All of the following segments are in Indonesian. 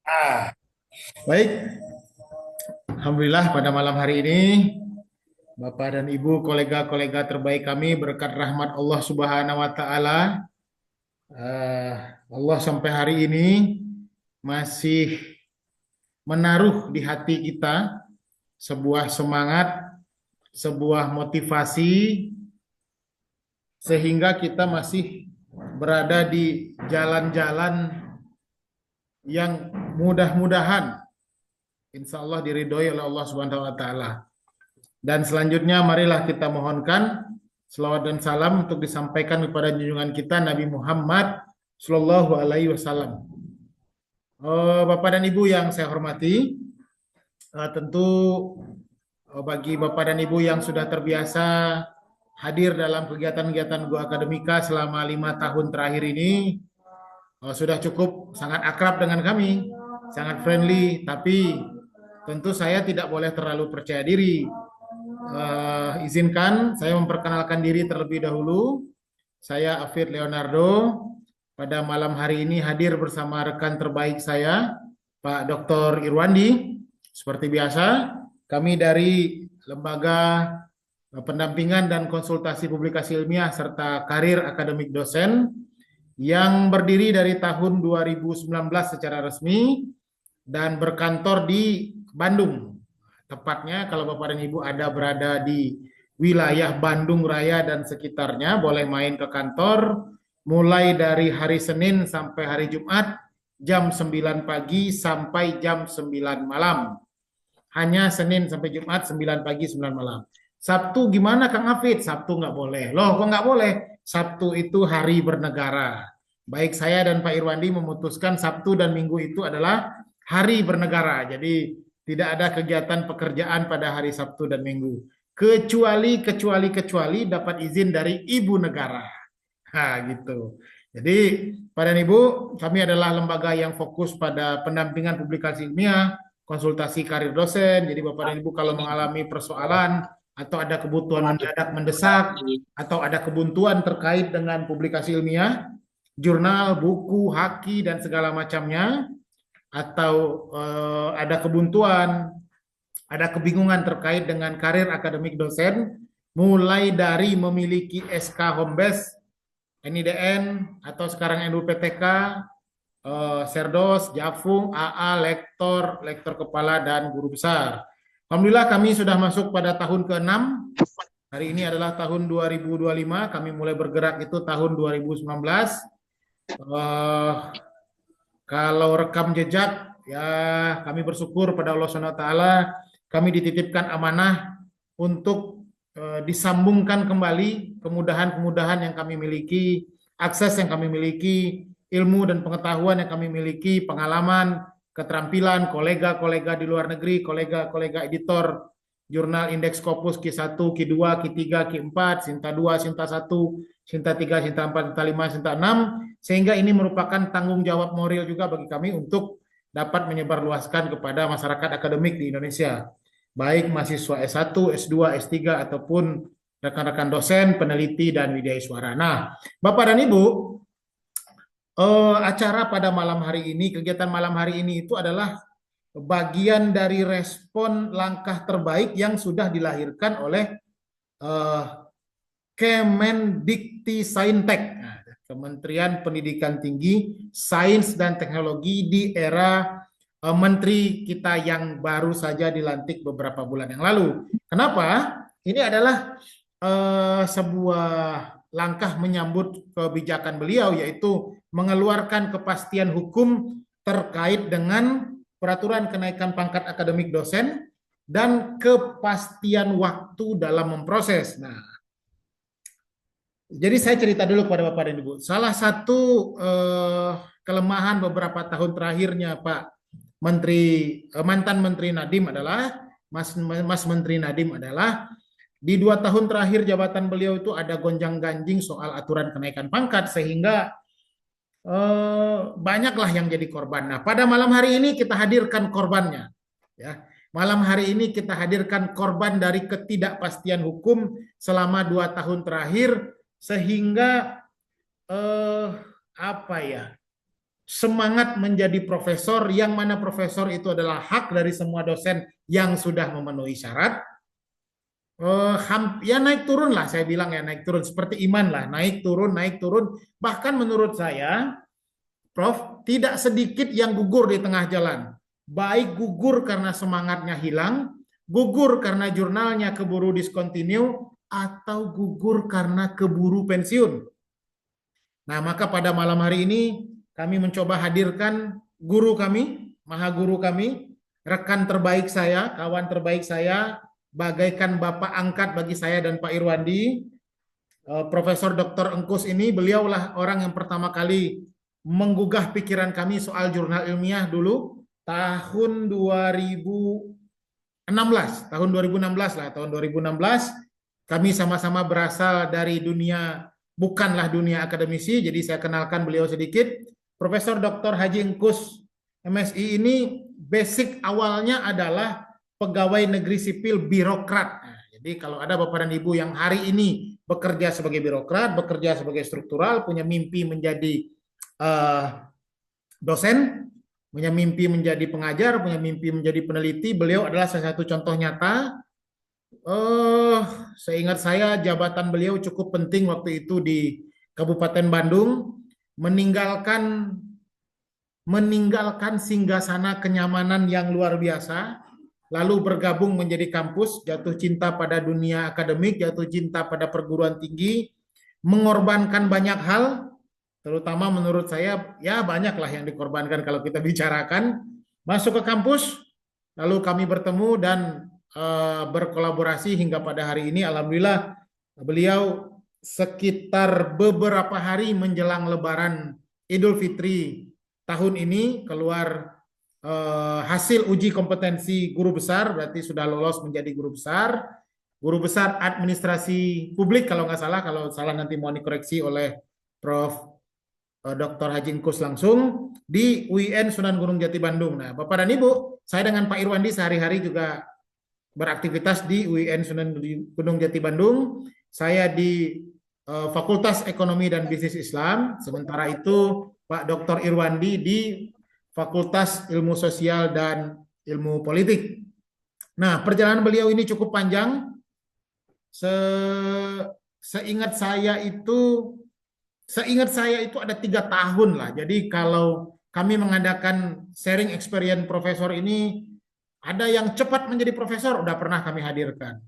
Ah, baik. Alhamdulillah pada malam hari ini Bapak dan Ibu kolega-kolega terbaik kami berkat rahmat Allah Subhanahu wa taala eh, Allah sampai hari ini masih menaruh di hati kita sebuah semangat, sebuah motivasi sehingga kita masih berada di jalan-jalan yang mudah-mudahan insya Allah diridhoi oleh Allah Subhanahu wa taala. Dan selanjutnya marilah kita mohonkan selawat dan salam untuk disampaikan kepada junjungan kita Nabi Muhammad Sallallahu Alaihi Wasallam. Bapak dan Ibu yang saya hormati, tentu bagi Bapak dan Ibu yang sudah terbiasa hadir dalam kegiatan-kegiatan Go Akademika selama 5 tahun terakhir ini, sudah cukup sangat akrab dengan kami, sangat friendly, tapi tentu saya tidak boleh terlalu percaya diri. Izinkan saya memperkenalkan diri terlebih dahulu. Saya Afid Leonardo. Pada malam hari ini hadir bersama rekan terbaik saya, Pak Dr. Irwandi. Seperti biasa, kami dari Lembaga Pendampingan dan Konsultasi Publikasi Ilmiah serta Karir Akademik Dosen yang berdiri dari tahun 2019 secara resmi dan berkantor di Bandung. Tepatnya kalau Bapak dan Ibu ada berada di wilayah Bandung Raya dan sekitarnya, boleh main ke kantor mulai dari hari Senin sampai hari Jumat jam 9 pagi sampai jam 9 malam. Hanya Senin sampai Jumat 9 pagi 9 malam. Sabtu gimana Kang Hafid? Sabtu nggak boleh. Loh kok nggak boleh? Sabtu itu hari bernegara. Baik saya dan Pak Irwandi memutuskan Sabtu dan Minggu itu adalah hari bernegara. Jadi tidak ada kegiatan pekerjaan pada hari Sabtu dan Minggu. Kecuali dapat izin dari ibu negara. Nah, gitu. Jadi, Pak dan Ibu, kami adalah lembaga yang fokus pada pendampingan publikasi ilmiah, konsultasi karir dosen. Jadi, Bapak dan Ibu kalau mengalami persoalan atau ada kebutuhan mendadak mendesak atau ada kebuntuan terkait dengan publikasi ilmiah, jurnal, buku, haki dan segala macamnya, atau ada kebuntuan, ada kebingungan terkait dengan karir akademik dosen, mulai dari memiliki SK Homebase, NIDN, atau sekarang NUPTK, Serdos, Jafung, AA, lektor, lektor kepala, dan guru besar. Alhamdulillah kami sudah masuk pada tahun ke-6. Hari ini adalah tahun 2025, kami mulai bergerak itu tahun 2019. Kalau rekam jejak, ya kami bersyukur pada Allah SWT, kami dititipkan amanah untuk disambungkan kembali kemudahan-kemudahan yang kami miliki, akses yang kami miliki, ilmu dan pengetahuan yang kami miliki, pengalaman, keterampilan, kolega-kolega di luar negeri, kolega-kolega editor jurnal Indeks Scopus Q1, Q2, Q3, Q4, Sinta 2, Sinta 1, Sinta 3, Sinta 4, Sinta 5, Sinta 6, sehingga ini merupakan tanggung jawab moral juga bagi kami untuk dapat menyebarluaskan kepada masyarakat akademik di Indonesia, baik mahasiswa S1, S2, S3, ataupun rekan-rekan dosen, peneliti, dan widyaswara. Nah, Bapak dan Ibu, acara pada malam hari ini, kegiatan malam hari ini itu adalah bagian dari respon langkah terbaik yang sudah dilahirkan oleh eh, Kemendikti-Saintek, Kementerian Pendidikan Tinggi, Sains dan Teknologi di era menteri kita yang baru saja dilantik beberapa bulan yang lalu. Kenapa? Ini adalah sebuah langkah menyambut kebijakan beliau, yaitu mengeluarkan kepastian hukum terkait dengan peraturan kenaikan pangkat akademik dosen dan kepastian waktu dalam memproses. Nah, jadi saya cerita dulu kepada Bapak dan Ibu. Salah satu kelemahan beberapa tahun terakhirnya Pak Menteri, mantan Menteri Nadiem adalah Mas Menteri Nadiem adalah di 2 tahun terakhir jabatan beliau itu ada gonjang-ganjing soal aturan kenaikan pangkat sehingga banyaklah yang jadi korban. Nah, pada malam hari ini kita hadirkan korbannya. Ya, malam hari ini kita hadirkan korban dari ketidakpastian hukum selama 2 tahun terakhir sehingga apa ya? semangat menjadi profesor, yang mana profesor itu adalah hak dari semua dosen yang sudah memenuhi syarat. Ya naik turun lah, saya bilang ya naik turun, seperti iman lah, naik turun. Bahkan menurut saya, Prof, tidak sedikit yang gugur di tengah jalan. Baik gugur karena semangatnya hilang, gugur karena jurnalnya keburu discontinue, atau gugur karena keburu pensiun. Nah, maka pada malam hari ini kami mencoba hadirkan guru kami, maha guru kami, rekan terbaik saya, kawan terbaik saya, bagaikan bapak angkat bagi saya dan Pak Irwandi. Profesor Dr. Engkus ini, beliaulah orang yang pertama kali menggugah pikiran kami soal jurnal ilmiah dulu tahun 2016, tahun 2016 kami sama-sama berasal dari dunia, bukanlah dunia akademisi, jadi saya kenalkan beliau sedikit. Profesor Dr. Haji Engkus MSI ini basic awalnya adalah pegawai negeri sipil birokrat. Nah, jadi kalau ada Bapak dan Ibu yang hari ini bekerja sebagai birokrat, bekerja sebagai struktural, punya mimpi menjadi dosen, punya mimpi menjadi pengajar, punya mimpi menjadi peneliti, beliau adalah salah satu contoh nyata. Seingat saya jabatan beliau cukup penting waktu itu di Kabupaten Bandung, meninggalkan singgasana kenyamanan yang luar biasa, lalu bergabung menjadi kampus, jatuh cinta pada dunia akademik, jatuh cinta pada perguruan tinggi, mengorbankan banyak hal, terutama menurut saya, ya banyaklah yang dikorbankan kalau kita bicarakan, masuk ke kampus, lalu kami bertemu dan berkolaborasi hingga pada hari ini. Alhamdulillah beliau sekitar beberapa hari menjelang Lebaran Idul Fitri tahun ini keluar hasil uji kompetensi guru besar, berarti sudah lolos menjadi guru besar administrasi publik kalau nggak salah, kalau salah nanti mohon dikoreksi oleh Prof. Dr. Haji Engkus langsung di UIN Sunan Gunung Jati Bandung. Nah, Bapak dan Ibu, saya dengan Pak Irwandi sehari-hari juga beraktivitas di UIN Sunan Gunung Jati Bandung. Saya di Fakultas Ekonomi dan Bisnis Islam. Sementara itu Pak Dr. Irwandi di Fakultas Ilmu Sosial dan Ilmu Politik. Nah, perjalanan beliau ini cukup panjang. Seingat saya itu ada 3 tahun lah. Jadi kalau kami mengadakan sharing experience profesor ini, ada yang cepat menjadi profesor, udah pernah kami hadirkan.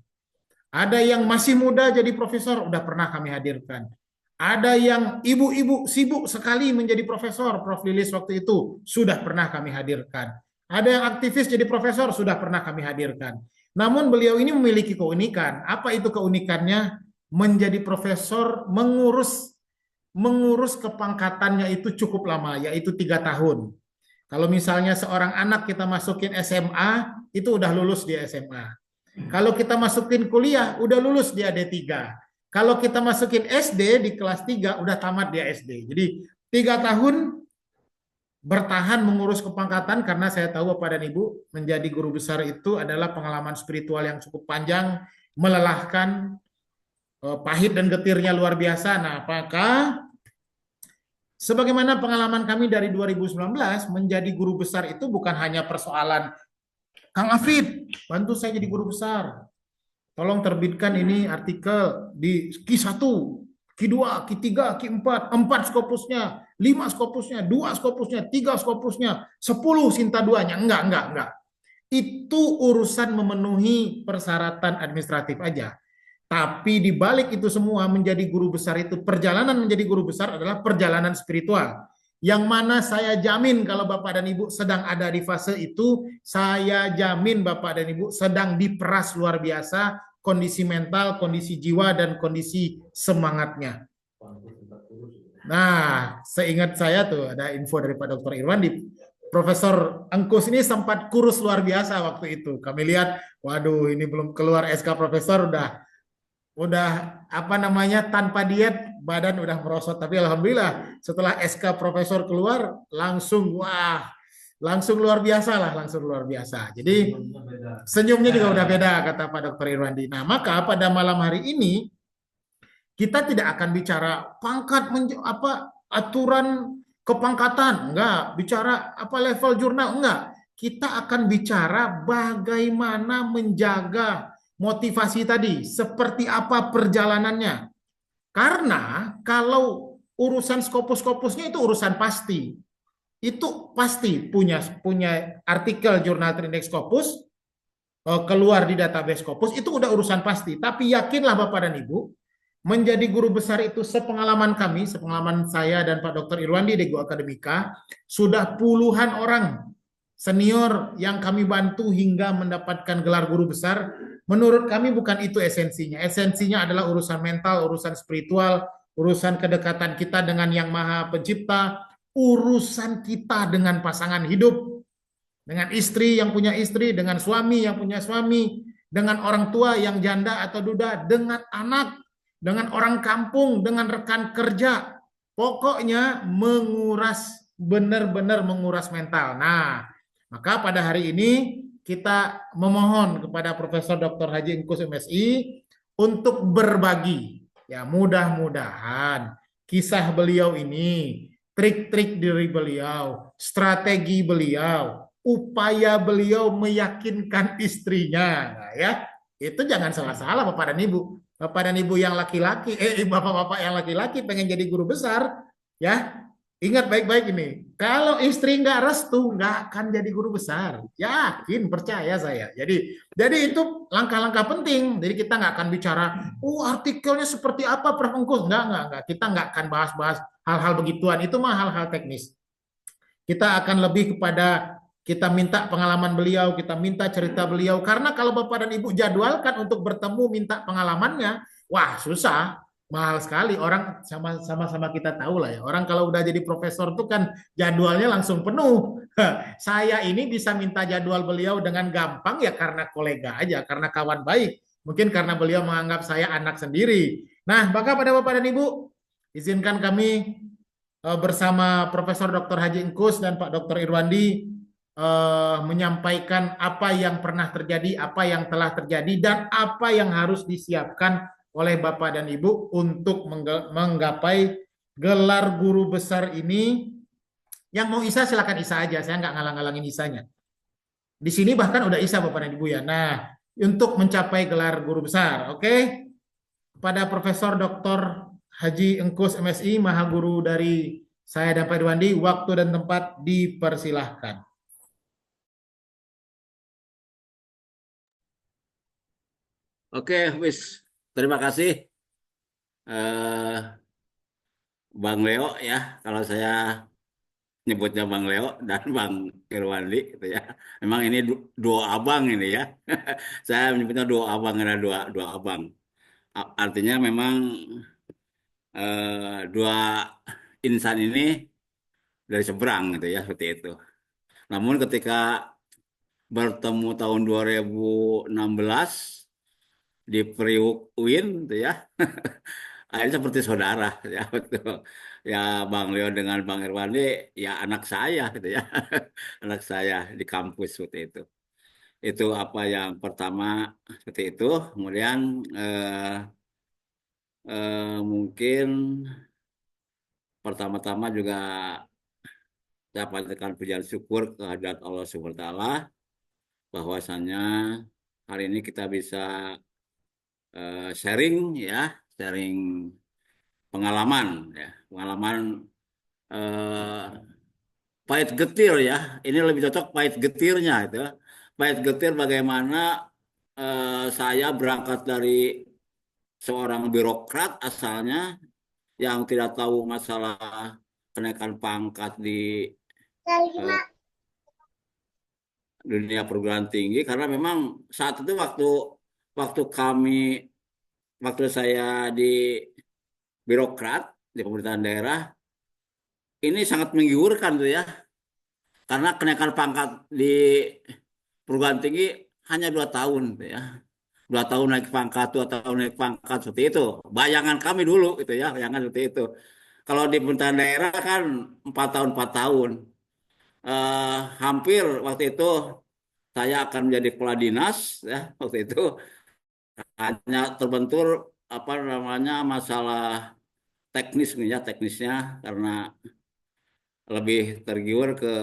Ada yang masih muda jadi profesor, udah pernah kami hadirkan. Ada yang ibu-ibu sibuk sekali menjadi profesor, Prof. Lilis waktu itu, sudah pernah kami hadirkan. Ada yang aktivis jadi profesor, sudah pernah kami hadirkan. Namun beliau ini memiliki keunikan. Apa itu keunikannya? Menjadi profesor, mengurus kepangkatannya itu cukup lama, yaitu 3 tahun. Kalau misalnya seorang anak kita masukin SMA, itu udah lulus di SMA. Kalau kita masukin kuliah, udah lulus dia D3. Kalau kita masukin SD di kelas 3, udah tamat dia SD. Jadi 3 tahun bertahan mengurus kepangkatan, karena saya tahu Bapak dan Ibu, menjadi guru besar itu adalah pengalaman spiritual yang cukup panjang, melelahkan, pahit dan getirnya luar biasa. Nah, apakah sebagaimana pengalaman kami dari 2019 menjadi guru besar itu bukan hanya persoalan Kang Afid, bantu saya jadi guru besar. Tolong terbitkan ini artikel di Q1, Q2, Q3, Q4, 4 skopusnya, 5 skopusnya, 2 skopusnya, 3 skopusnya, 10 Sinta 2-nya. Enggak. Itu urusan memenuhi persyaratan administratif aja. Tapi di balik itu semua, menjadi guru besar itu, perjalanan menjadi guru besar adalah perjalanan spiritual. Yang mana saya jamin kalau Bapak dan Ibu sedang ada di fase itu, saya jamin Bapak dan Ibu sedang diperas luar biasa, kondisi mental, kondisi jiwa, dan kondisi semangatnya. Nah, seingat saya tuh ada info dari Pak Dr. Irwandi, Profesor Engkus ini sempat kurus luar biasa waktu itu. Kami lihat, waduh ini belum keluar SK Profesor udah apa namanya, tanpa diet badan udah merosot, tapi alhamdulillah setelah SK Profesor keluar langsung luar biasa. Jadi senyumnya juga udah beda, kata Pak Dr. Irwandi. Nah, maka pada malam hari ini kita tidak akan bicara pangkat aturan kepangkatan, enggak. Bicara apa level jurnal, enggak. Kita akan bicara bagaimana menjaga motivasi tadi, seperti apa perjalanannya. Karena kalau urusan Scopus-Scopusnya itu urusan pasti. Itu pasti punya punya artikel jurnal Trindex Scopus, keluar di database Scopus, itu udah urusan pasti. Tapi yakinlah Bapak dan Ibu, menjadi guru besar itu sepengalaman kami, sepengalaman saya dan Pak Dr. Irwandi di Go Akademika, sudah puluhan orang senior yang kami bantu hingga mendapatkan gelar guru besar. Menurut kami bukan itu esensinya. Esensinya adalah urusan mental, urusan spiritual, urusan kedekatan kita dengan Yang Maha Pencipta, urusan kita dengan pasangan hidup, dengan istri yang punya istri, dengan suami yang punya suami, dengan orang tua yang janda atau duda, dengan anak, dengan orang kampung, dengan rekan kerja. Pokoknya menguras, benar-benar menguras mental. Nah, maka pada hari ini kita memohon kepada Profesor Dr. Haji Engkus MSI untuk berbagi. Ya, mudah-mudahan kisah beliau ini, trik-trik diri beliau, strategi beliau, upaya beliau meyakinkan istrinya. Nah, ya, itu jangan salah-salah Bapak dan Ibu. Bapak dan Ibu yang laki-laki, Bapak-bapak yang laki-laki pengen jadi guru besar, ya, ingat baik-baik ini. Kalau istri nggak restu, nggak akan jadi guru besar. Yakin, percaya saya. Jadi itu langkah-langkah penting. Jadi kita nggak akan bicara, artikelnya seperti apa, Prof. Engkus. Nggak. Kita nggak akan bahas-bahas hal-hal begituan. Itu mah hal-hal teknis. Kita akan lebih kepada kita minta pengalaman beliau, kita minta cerita beliau. Karena kalau Bapak dan Ibu jadwalkan untuk bertemu minta pengalamannya, wah susah, mahal sekali. Orang sama-sama kita tahu lah ya. Orang kalau udah jadi profesor tuh kan jadwalnya langsung penuh. Saya ini bisa minta jadwal beliau dengan gampang ya karena kolega aja, karena kawan baik. Mungkin karena beliau menganggap saya anak sendiri. Nah, maka pada Bapak dan Ibu, izinkan kami bersama Profesor Dr. Haji Engkus dan Pak Dr. Irwandi menyampaikan apa yang pernah terjadi, apa yang telah terjadi, dan apa yang harus disiapkan oleh Bapak dan Ibu untuk menggapai gelar guru besar ini. Yang mau Isa silakan Isa aja, saya nggak ngalang-ngalangin Isanya. Di sini bahkan udah Isa Bapak dan Ibu ya. Nah, untuk mencapai gelar guru besar, oke? Pada Profesor Dr. Haji Engkus MSI, Maha Guru dari saya dan Pak Irwandi, waktu dan tempat dipersilahkan. Oke, wis. Terima kasih, Bang Leo ya. Kalau saya nyebutnya Bang Leo dan Bang Irwandi gitu ya. Memang ini dua abang ini ya. Saya menyebutnya dua abang, ada dua abang. Artinya memang dua insan ini dari seberang gitu ya, seperti itu. Namun ketika bertemu tahun 2016 di Priuk UIN gitu ya, akhirnya seperti saudara ya, betul. Ya, Bang Leo dengan Bang Irwandi ya anak saya gitu ya. Anak saya di kampus seperti itu. Itu apa yang pertama, seperti itu. Kemudian mungkin pertama-tama juga saya panjatkan pujian syukur kehadirat Allah Subhanahu wa taala bahwasanya hari ini kita bisa sharing ya, sharing pengalaman ya, pengalaman eh, pahit getir ya. Ini lebih cocok pahit getirnya itu. Pahit getir bagaimana saya berangkat dari seorang birokrat asalnya yang tidak tahu masalah kenaikan pangkat di eh, dunia perguruan tinggi, karena memang saat itu waktu waktu kami waktu saya di birokrat di pemerintahan daerah ini sangat menggiurkan tuh ya, karena kenaikan pangkat di perguruan tinggi hanya 2 tahun gitu ya. 2 tahun naik pangkat, 2 tahun naik pangkat, seperti itu. Bayangan kami dulu itu ya, bayangan seperti itu. Kalau di pemerintahan daerah kan 4 tahun, 4 tahun. Hampir waktu itu saya akan menjadi kepala dinas ya, waktu itu hanya terbentur apa namanya masalah teknis nih ya, teknisnya karena lebih tergiur ke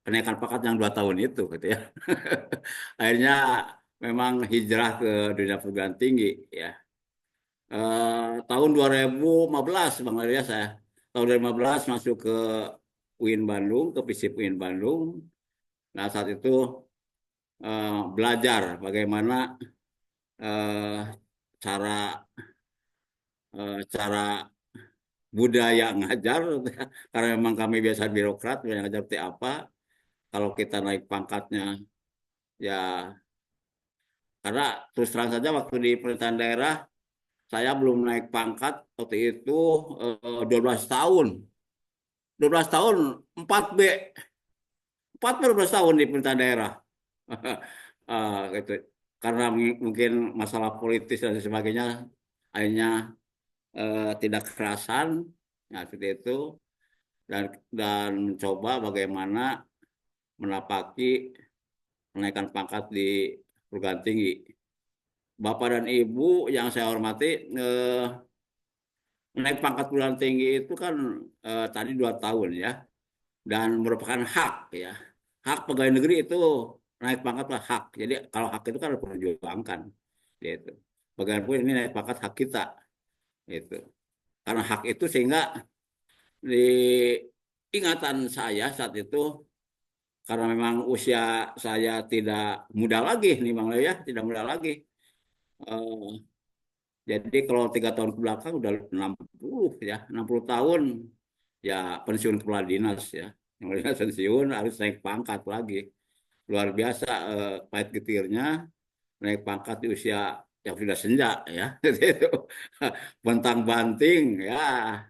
kenaikan pangkat yang 2 tahun itu gitu ya. Akhirnya memang hijrah ke dunia perguruan tinggi ya. Tahun 2015 Bang Arya saya. Tahun 2015 masuk ke UIN Bandung, ke FISIP UIN Bandung. Nah, saat itu belajar bagaimana eh, cara cara budaya ngajar karena memang kami biasa birokrat yang ngajar seperti apa. Kalau kita naik pangkatnya ya, karena terus terang saja waktu di pemerintahan daerah saya belum naik pangkat waktu itu 12 tahun. 12 tahun 4B. 12 tahun di pemerintahan daerah. Gitu. Karena mungkin masalah politis dan sebagainya akhirnya tidak kerasan ya seperti itu, dan mencoba bagaimana menapaki menaikkan pangkat di perguruan tinggi. Bapak dan Ibu yang saya hormati, naik pangkat perguruan tinggi itu kan tadi 2 tahun ya, dan merupakan hak ya. Hak pegawai negeri itu naik pangkat lah hak. Jadi kalau hak itu kan harus diperjuangkan, gitu. Bagaimanapun ini naik pangkat hak kita, itu. Karena hak itu sehingga di ingatan saya saat itu, karena memang usia saya tidak muda lagi nih Bang Leo ya, tidak muda lagi. Eh, jadi kalau 3 tahun ke belakang udah 60 ya, 60 tahun ya pensiun kepala dinas ya. Yang dinas pensiun harus naik pangkat lagi. Luar biasa pahit getirnya naik pangkat di usia yang sudah senja ya. Itu bentang banting ya,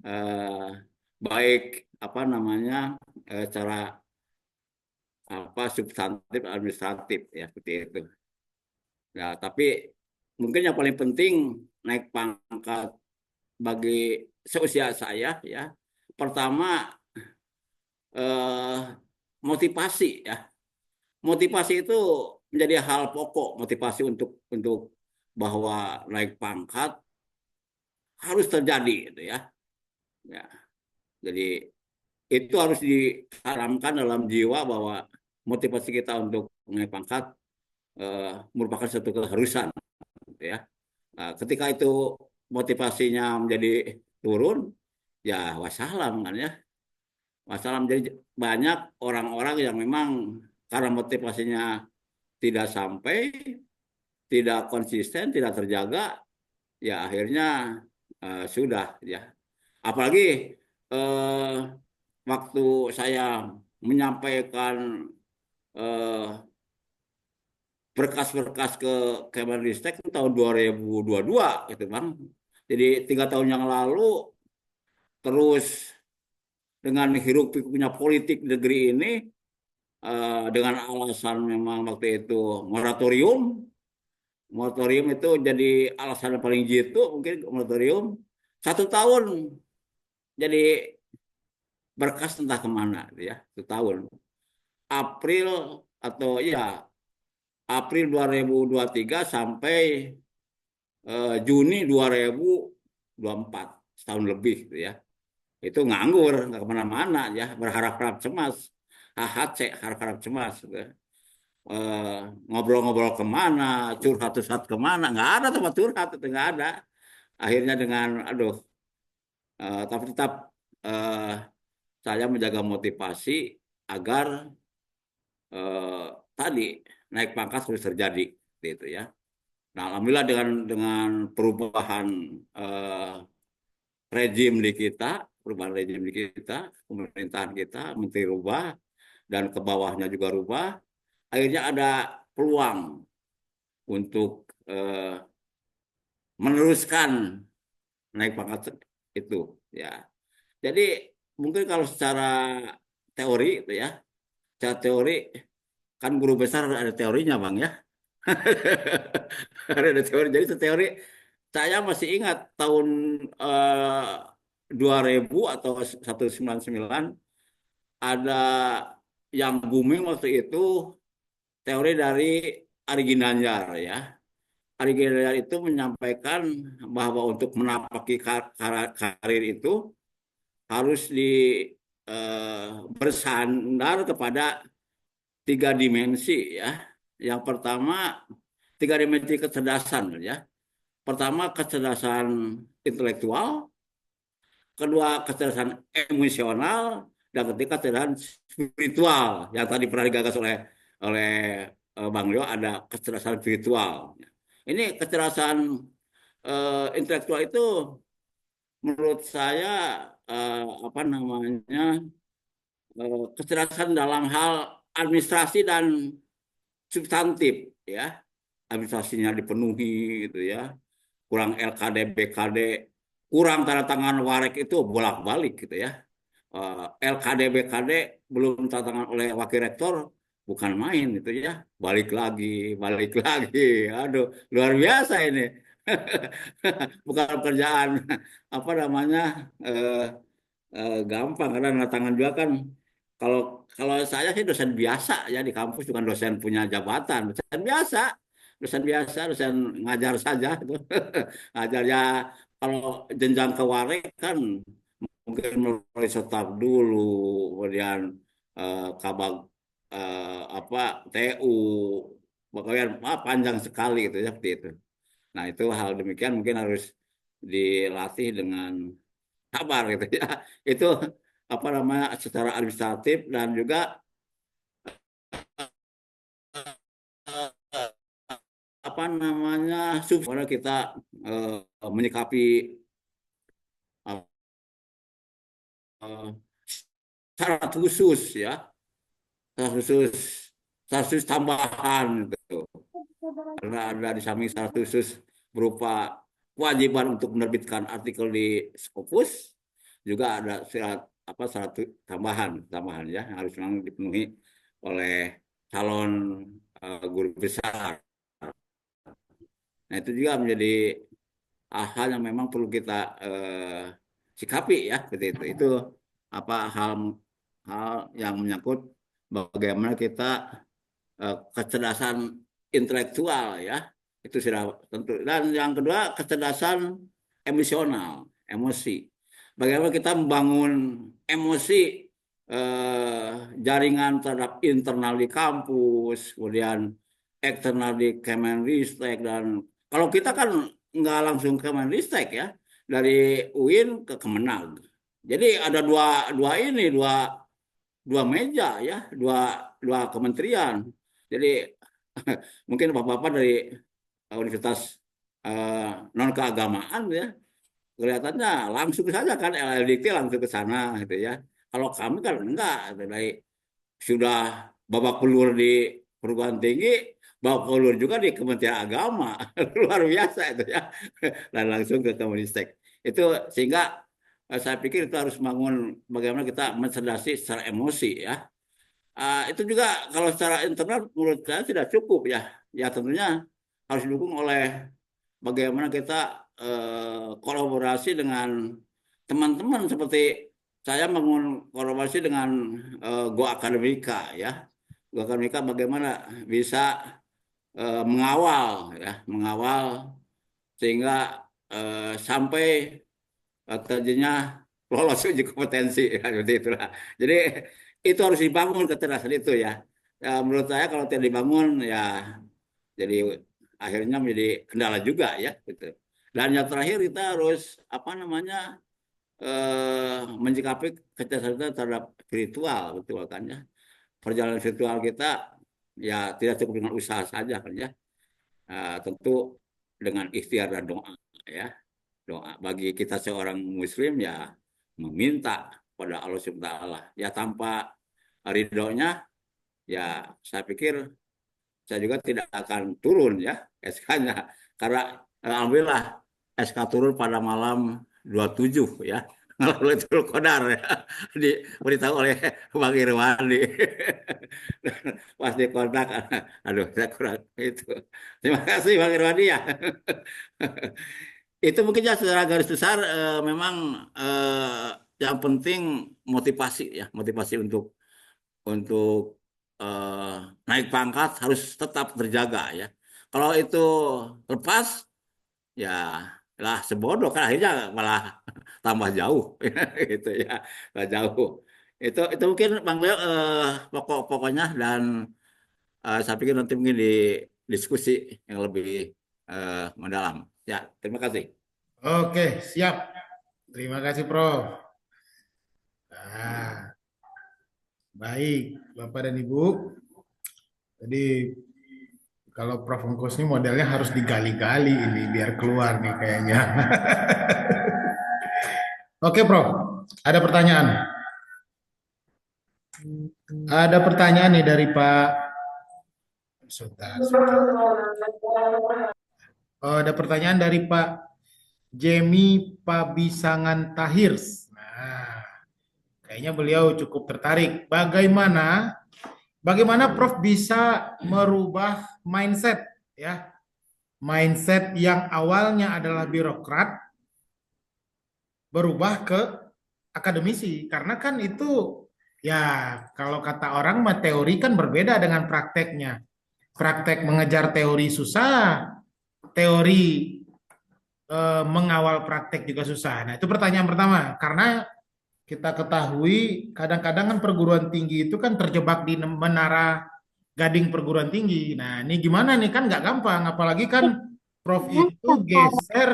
eh, baik apa namanya cara apa substantif administratif ya seperti itu. Ya, tapi mungkin yang paling penting naik pangkat bagi seusia saya ya. Pertama eh, motivasi ya. Motivasi itu menjadi hal pokok, motivasi untuk bahwa naik pangkat harus terjadi gitu ya. Ya, jadi itu harus ditanamkan dalam jiwa bahwa motivasi kita untuk naik pangkat merupakan satu keharusan gitu ya. Nah, ketika itu motivasinya menjadi turun, ya wassalam kan ya. Wassalam, jadi banyak orang-orang yang memang karena motivasinya tidak sampai, tidak konsisten, tidak terjaga, ya akhirnya sudah ya. Apalagi eh, waktu saya menyampaikan eh, berkas-berkas ke Kemenristek itu tahun 2022 gitu Bang. Jadi 3 tahun yang lalu, terus dengan hiruk pikuknya politik negeri ini, dengan alasan memang waktu itu moratorium. Moratorium itu jadi alasan yang paling jitu mungkin moratorium. 1 tahun jadi berkas entah kemana gitu ya. 1 tahun. April atau ya April 2023 sampai Juni 2024, setahun lebih gitu ya. Itu nganggur, nggak kemana-mana ya, berharap-harap cemas. HHC, harap-harap cemas gitu. Eh, Ngobrol-ngobrol kemana, curhat-curhat kemana, nggak ada tempat curhat, itu nggak ada. Akhirnya dengan, aduh, tapi tetap eh, saya menjaga motivasi agar tadi naik pangkat terus terjadi, gitu ya. Nah, alhamdulillah dengan perubahan eh, rejim di kita, perubahan rejim di kita, pemerintahan kita, menteri rubah, dan ke bawahnya juga rubah, akhirnya ada peluang untuk meneruskan naik pangkat itu ya. Jadi mungkin kalau secara teori itu ya, secara teori kan guru besar ada teorinya Bang ya. Ada teori. Jadi teori saya masih ingat tahun 2000 atau 199 ada yang booming waktu itu teori dari Ari Ginanjar ya. Ari Ginanjar itu menyampaikan bahwa untuk menapaki karir itu harus bersandar kepada 3 dimensi ya. Yang pertama 3 dimensi kecerdasan ya. Pertama kecerdasan intelektual, kedua kecerdasan emosional, dan ketiga kecerdasan spiritual. Yang tadi pernah digagas oleh Bang Leo, ada kecerdasan spiritual. Ini kecerdasan intelektual itu menurut saya apa namanya kecerdasan dalam hal administrasi dan substantif ya, administrasinya dipenuhi gitu ya, kurang LKD BKD, kurang tanda tangan warek itu bolak-balik gitu ya. LKD BKD belum tanda tangan oleh wakil rektor bukan main itu ya, balik lagi, aduh luar biasa ini. Bukan pekerjaan apa namanya eh, gampang, karena tanda tangan juga kan, kalau kalau saya sih dosen biasa ya di kampus, bukan dosen punya jabatan, dosen ngajar saja itu. Ngajar ya, kalau jenjang ke warik kan mungkin melalui staf dulu, kemudian kabag apa TU, pokoknya panjang sekali itu ya, seperti itu. Nah itu hal demikian mungkin harus dilatih dengan sabar gitu ya. Itu apa namanya secara administratif, dan juga apa namanya supaya kita menyikapi uh, syarat khusus ya, syarat khusus, syarat khusus tambahan gitu. Karena ada di samping syarat khusus berupa kewajiban untuk menerbitkan artikel di Scopus, juga ada syarat tambahan tambahan ya, yang harus memang dipenuhi oleh calon guru besar. Nah itu juga menjadi hal yang memang perlu kita sikapi ya, seperti itu. Itu apa hal yang menyangkut bagaimana kita kecerdasan intelektual ya, itu sudah tentu. Dan yang kedua kecerdasan emosional, emosi. Bagaimana kita membangun emosi, jaringan terhadap internal di kampus, kemudian eksternal di Kemenristek, dan kalau kita kan nggak langsung Kemenristek ya, dari UIN ke Kemenag. Jadi ada dua dua meja ya, dua kementerian. Jadi mungkin bapak-bapak dari universitas non keagamaan ya, kelihatannya langsung saja kan LLDT langsung ke sana gitu ya. Kalau kami kan enggak, dari sudah babak belur di perguruan tinggi, babak belur juga di Kementerian Agama. Luar biasa itu ya. Dan langsung ke Kemenristek. Itu sehingga saya pikir itu harus bangun bagaimana kita mencerdasi secara emosi ya. Itu juga kalau secara internal menurut saya tidak cukup ya. Ya tentunya harus didukung oleh bagaimana kita kolaborasi dengan teman-teman, seperti saya bangun kolaborasi dengan Go Akademika ya. Go Akademika bagaimana bisa mengawal ya, mengawal sehingga sampai terjadinya lolos uji kompetensi ya, seperti itulah. Jadi itu harus dibangun kecerdasan itu ya. Ya, menurut saya kalau tidak dibangun ya jadi akhirnya menjadi kendala juga ya gitu. Dan yang terakhir kita harus apa namanya menyikapi kecerdasan kita terhadap virtual, betul kan ya. Perjalanan virtual kita ya tidak cukup dengan usaha saja kan ya. Tentu dengan ikhtiar dan doa ya. Doa bagi kita seorang muslim ya, meminta pada Allah Subhanahu wa taala. Ya tanpa ridhonya ya saya pikir saya juga tidak akan turun ya SK-nya. Karena alhamdulillah SK turun pada malam 27 ya. Lailatul Qadar ya. Diberitahu oleh Bang Irwandi. Pas di kontak, aduh saya kurang itu. Terima kasih Bang Irwandi ya. Itu mungkin ya secara garis besar memang yang penting motivasi ya, motivasi untuk naik pangkat harus tetap terjaga ya. Kalau itu lepas ya lah sebodoh kan akhirnya malah tambah jauh gitu ya, tambah jauh. Itu mungkin Bang Leo pokok-pokoknya, dan saya pikir nanti mungkin di diskusi yang lebih mendalam. Ya, terima kasih. Oke, siap. Terima kasih, Prof. Nah, baik, Bapak dan Ibu. Jadi kalau Prof. Ongkos ini modelnya harus digali-gali ini biar keluar nih kayaknya. Oke, Prof. Ada pertanyaan. Ada pertanyaan nih dari Pak. Sebentar, sebentar. Oh, ada pertanyaan dari Pak Jemi Pabisangan Tahirs. Nah, kayaknya beliau cukup tertarik. Bagaimana Prof bisa merubah mindset ya? Mindset yang awalnya adalah birokrat berubah ke akademisi, karena kan itu ya kalau kata orang mah teori kan berbeda dengan prakteknya. Praktek mengejar teori susah, teori mengawal praktek juga susah. Nah, itu pertanyaan pertama. Karena kita ketahui kadang-kadang kan perguruan tinggi itu kan terjebak di menara gading perguruan tinggi. Nah, ini gimana nih kan nggak gampang. Apalagi kan Prof itu geser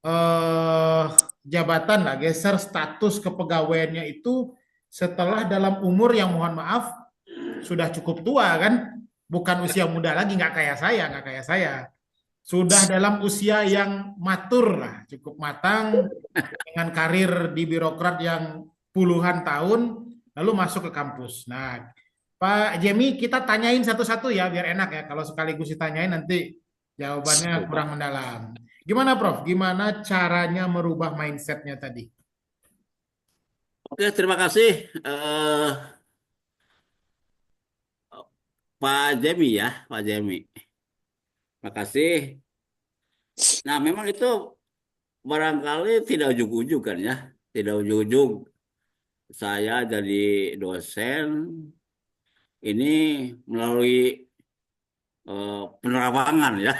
eh, jabatan lah, geser status kepegawaiannya itu setelah dalam umur yang mohon maaf sudah cukup tua kan, bukan usia muda lagi, nggak kayak saya. Sudah dalam usia yang matur lah, cukup matang dengan karir di birokrat yang puluhan tahun, lalu masuk ke kampus. Nah, Pak Jemi, kita tanyain satu-satu ya, biar enak ya. Kalau sekaligus ditanyain nanti jawabannya Oke, Pak. kurang mendalam. Gimana, Prof? Gimana caranya merubah mindsetnya tadi? Oke, terima kasih Pak Jemi ya, Pak Jemi. Terima kasih. Nah, memang itu barangkali tidak ujug-ujug kan ya. Tidak ujug-ujug saya jadi dosen ini melalui penerawangan ya.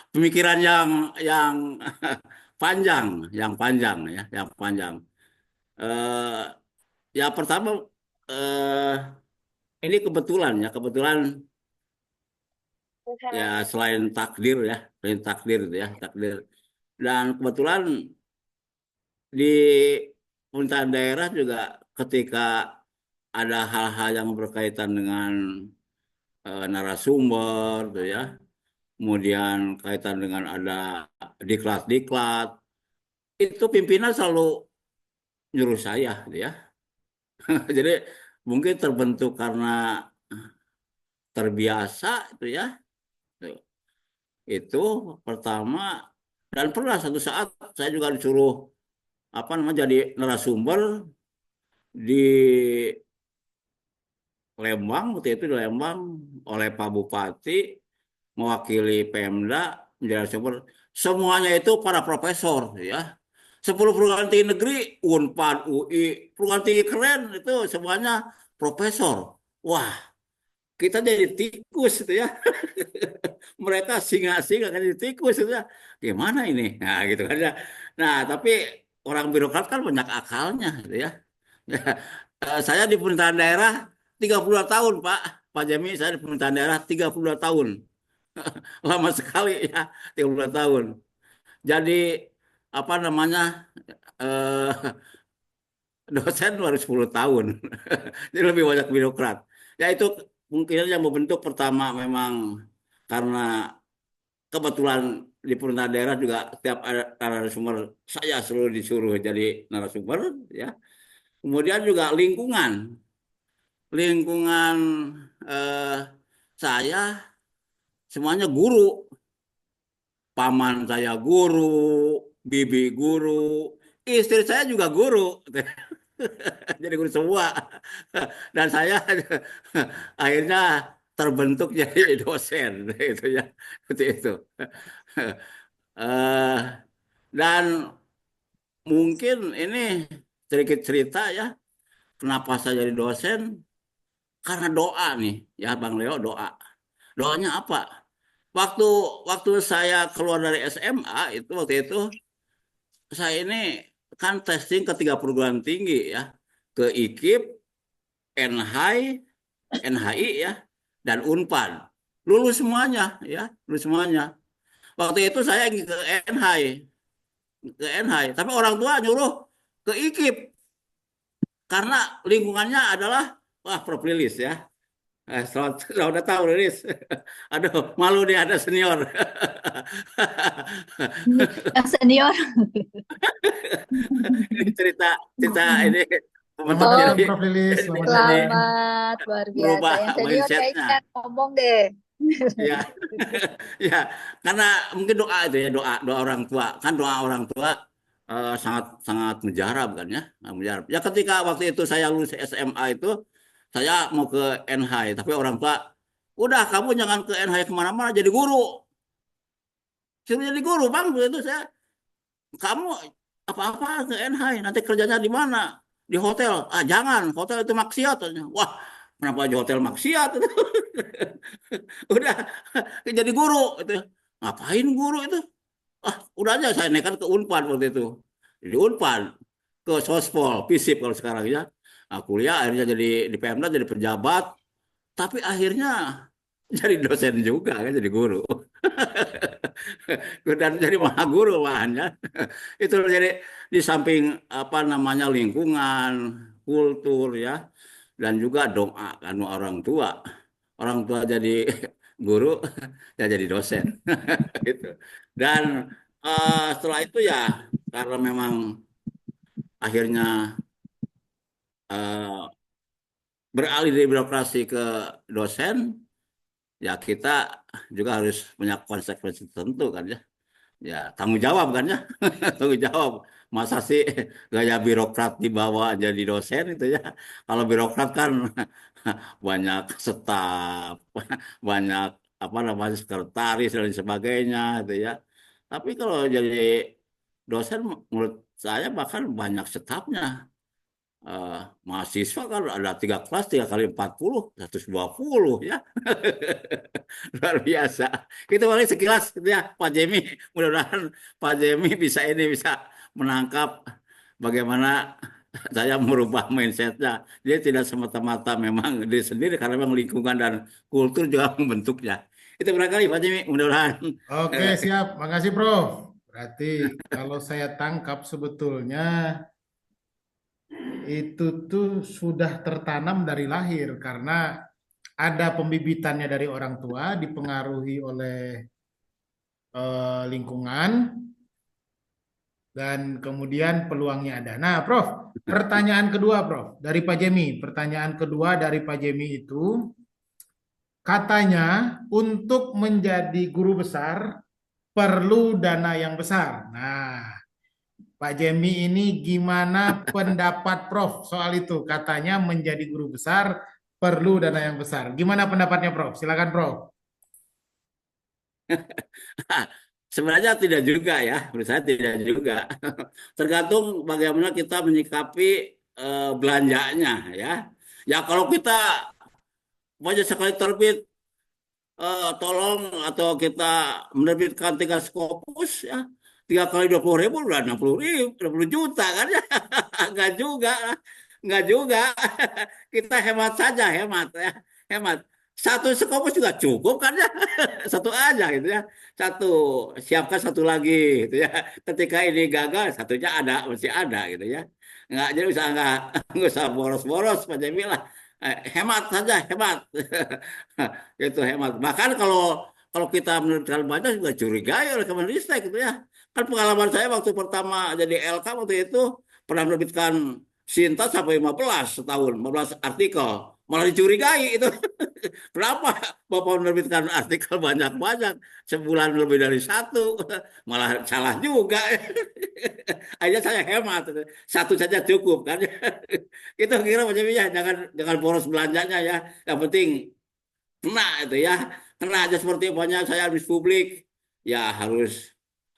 Pemikiran yang panjang ya, yang panjang. Eh, ya pertama eh, ini kebetulan ya selain takdir itu ya, takdir. Dan kebetulan di pemerintahan daerah juga ketika ada hal-hal yang berkaitan dengan narasumber gitu ya, kemudian kaitan dengan ada diklat-diklat, itu pimpinan selalu nyuruh saya gitu ya. Jadi mungkin terbentuk karena terbiasa itu ya. Itu pertama, dan pernah satu saat saya juga disuruh apa namanya jadi narasumber di Lembang, waktu itu di Lembang oleh Pak Bupati mewakili Pemda menjadi narasumber. Semuanya itu para profesor ya. 10 perguruan tinggi negeri, Unpad, UI, perguruan tinggi keren itu semuanya profesor. Wah, kita jadi tikus itu ya. Mereka singa-singa kan jadi tikus itu ya. Gimana ini? Nah, gitu kan ya. Nah, tapi orang birokrat kan banyak akalnya gitu ya. Saya di pemerintahan daerah 32 tahun, Pak. Pak Jemi, saya di pemerintahan daerah 32 tahun. Lama sekali ya, 32 tahun. Jadi apa namanya? eh, Dosen baru 10 tahun. Jadi lebih banyak birokrat. Ya itu mungkin yang membentuk pertama memang karena kebetulan di pemerintahan daerah juga setiap ada narasumber saya selalu disuruh jadi narasumber ya. Kemudian juga lingkungan eh, saya semuanya guru, paman saya guru, bibi guru, istri saya juga guru, jadi guru semua. Dan saya akhirnya terbentuk jadi dosen, itu ya, seperti itu. Eh, dan mungkin ini sedikit cerita ya, kenapa saya jadi dosen? Karena doa nih, ya Bang Leo doa. Doanya apa? waktu waktu saya keluar dari SMA itu waktu itu saya ini kan testing ke 3 perguruan tinggi ya, ke IKIP, NHI, NHI ya, dan Unpad. Lulus semuanya ya, lulus semuanya. Waktu itu saya ke NHI, tapi orang tua nyuruh ke IKIP karena lingkungannya adalah wah Proplilis ya. Udah tahu Lilis. Aduh, malu nih ada senior. Yang senior. Ini cerita cerita ini Selamat teman-teman Oh, datang jadi Prof. Lilis, selamat jadi datang. selamat, luar biasa. merubah Yang senior mindsetnya. kayaknya ngomong deh. Ya, ya, karena mungkin doa itu ya doa orang tua kan doa orang tua sangat sangat mujarab kan ya, mujarab. Ya ketika waktu itu saya lulus SMA itu saya mau ke NHI tapi orang tua udah kamu jangan ke NHI kemana-mana jadi guru, suruh jadi guru bang itu saya kamu apa-apa ke NHI nanti kerjanya di mana di hotel jangan hotel itu maksiat. Wah kenapa di hotel maksiat itu udah jadi guru itu ngapain guru itu udah aja saya nekat ke Unpad waktu itu di Unpad ke Sospol FISIP kalau sekarang ya. Kuliah akhirnya jadi di Pemda jadi pejabat tapi akhirnya jadi dosen juga kan jadi guru dan jadi maha guru malahannya itu jadi di samping apa namanya lingkungan kultur ya dan juga doa kan orang tua jadi guru ya jadi dosen gitu dan setelah itu ya karena memang akhirnya eh, beralih dari birokrasi ke dosen ya kita juga harus punya konsekuensi tertentu kan ya. Ya, tanggung jawab kan ya. Tanggung jawab. Masa sih gaya birokrat dibawa jadi dosen itu ya. Kalau birokrat kan banyak staf, banyak apa namanya sekretaris dan sebagainya itu ya. Tapi kalau jadi dosen menurut saya bahkan banyak stafnya. Eh, mahasiswa kan ada 3 kelas 3 kali 40 120 ya. Luar biasa. Itu paling sekilas gitu ya Pak Jemi. Mudah-mudahan Pak Jemi bisa menangkap bagaimana saya merubah mindsetnya. Dia tidak semata-mata memang diri sendiri karena memang lingkungan dan kultur juga membentuknya. Itu barangkali Pak Jemi. Mudah-mudahan. Oke, siap. Makasih, Prof. Berarti kalau saya tangkap sebetulnya itu tuh sudah tertanam dari lahir karena ada pembibitannya dari orang tua, dipengaruhi oleh lingkungan, dan kemudian peluangnya ada. Nah, Prof, pertanyaan kedua, Prof, dari Pak Jemi. Pertanyaan kedua dari Pak Jemi itu, katanya untuk menjadi guru besar perlu dana yang besar. Nah, Pak Jemi ini gimana pendapat Prof soal itu? Katanya menjadi guru besar perlu dana yang besar. Gimana pendapatnya, Prof? Silakan, Prof. Sebenarnya tidak juga ya, menurut saya tidak juga. Tergantung bagaimana kita menyikapi belanjanya ya. Ya kalau kita banyak sekali terbit tolong atau kita menerbitkan 3 Scopus ya 3 kali 20.000 udah 60.000 20 juta kan ya nggak juga nggak juga kita hemat saja hemat ya hemat 1 Scopus juga cukup kan ya satu aja gitu ya satu siapkan satu lagi gitu ya ketika ini gagal satunya ada masih ada gitu ya nggak jadi usah nggak usah boros-boros Pak Jamil lah. Hemat saja hemat itu hemat. Bahkan kalau kalau kita menerbitkan banyak juga curigai oleh Kemenristek gitu ya. Kan pengalaman saya waktu pertama jadi LK waktu itu pernah menerbitkan Sinta sampai 15 setahun, 15 artikel. Malah dicurigai itu. Kenapa Bapak menerbitkan artikel banyak-banyak? Sebulan lebih dari satu. Malah salah juga. Akhirnya saya hemat. Satu saja cukup kan. Itu kira macam ya, jangan boros belanjanya ya. Yang penting kena itu ya kena aja seperti banyak saya habis publik ya harus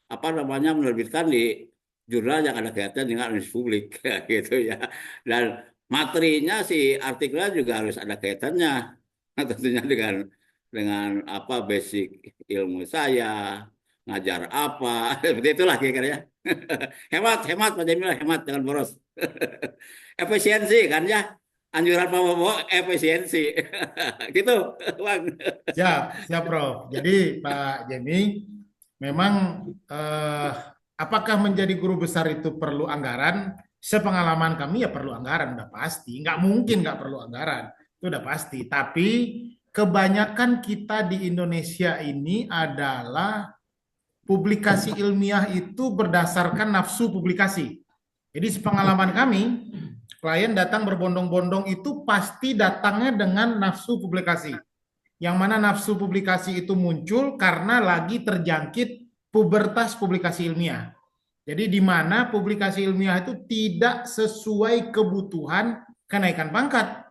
apa namanya menerbitkan di jurnal yang ada kaitan dengan habis publik gitu ya dan materinya si artikelnya juga harus ada kaitannya tentunya dengan dengan apa basic ilmu saya, ngajar apa, seperti itulah kira-kira ya. Hemat, hemat Pak Jamil, hemat, jangan boros. Efisiensi kan ya, anjuran Pak Bobo, efisiensi. Gitu, Bang. Siap, siap Prof. Jadi Pak Jemi, memang eh, apakah menjadi guru besar itu perlu anggaran? Sepengalaman kami ya perlu anggaran, udah pasti. Nggak mungkin nggak perlu anggaran, itu udah pasti. Tapi kebanyakan kita di Indonesia ini adalah publikasi ilmiah itu berdasarkan nafsu publikasi. Jadi sepengalaman kami, klien datang berbondong-bondong itu pasti datangnya dengan nafsu publikasi. Yang mana nafsu publikasi itu muncul karena lagi terjangkit pubertas publikasi ilmiah. Jadi di mana publikasi ilmiah itu tidak sesuai kebutuhan kenaikan pangkat.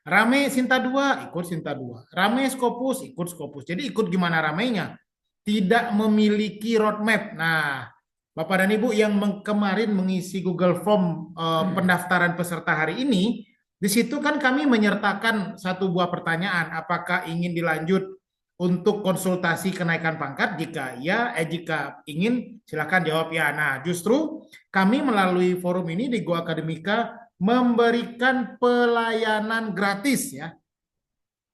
Rame Sinta 2, ikut Sinta 2. Rame Scopus, ikut Scopus. Jadi ikut gimana ramenya? Tidak memiliki roadmap. Nah, Bapak dan Ibu yang kemarin mengisi Google Form pendaftaran peserta hari ini, di situ kan kami menyertakan satu buah pertanyaan, apakah ingin dilanjut untuk konsultasi kenaikan pangkat? Jika ya, jika ingin silakan jawab ya. Nah, justru kami melalui forum ini di Go Akademika memberikan pelayanan gratis ya.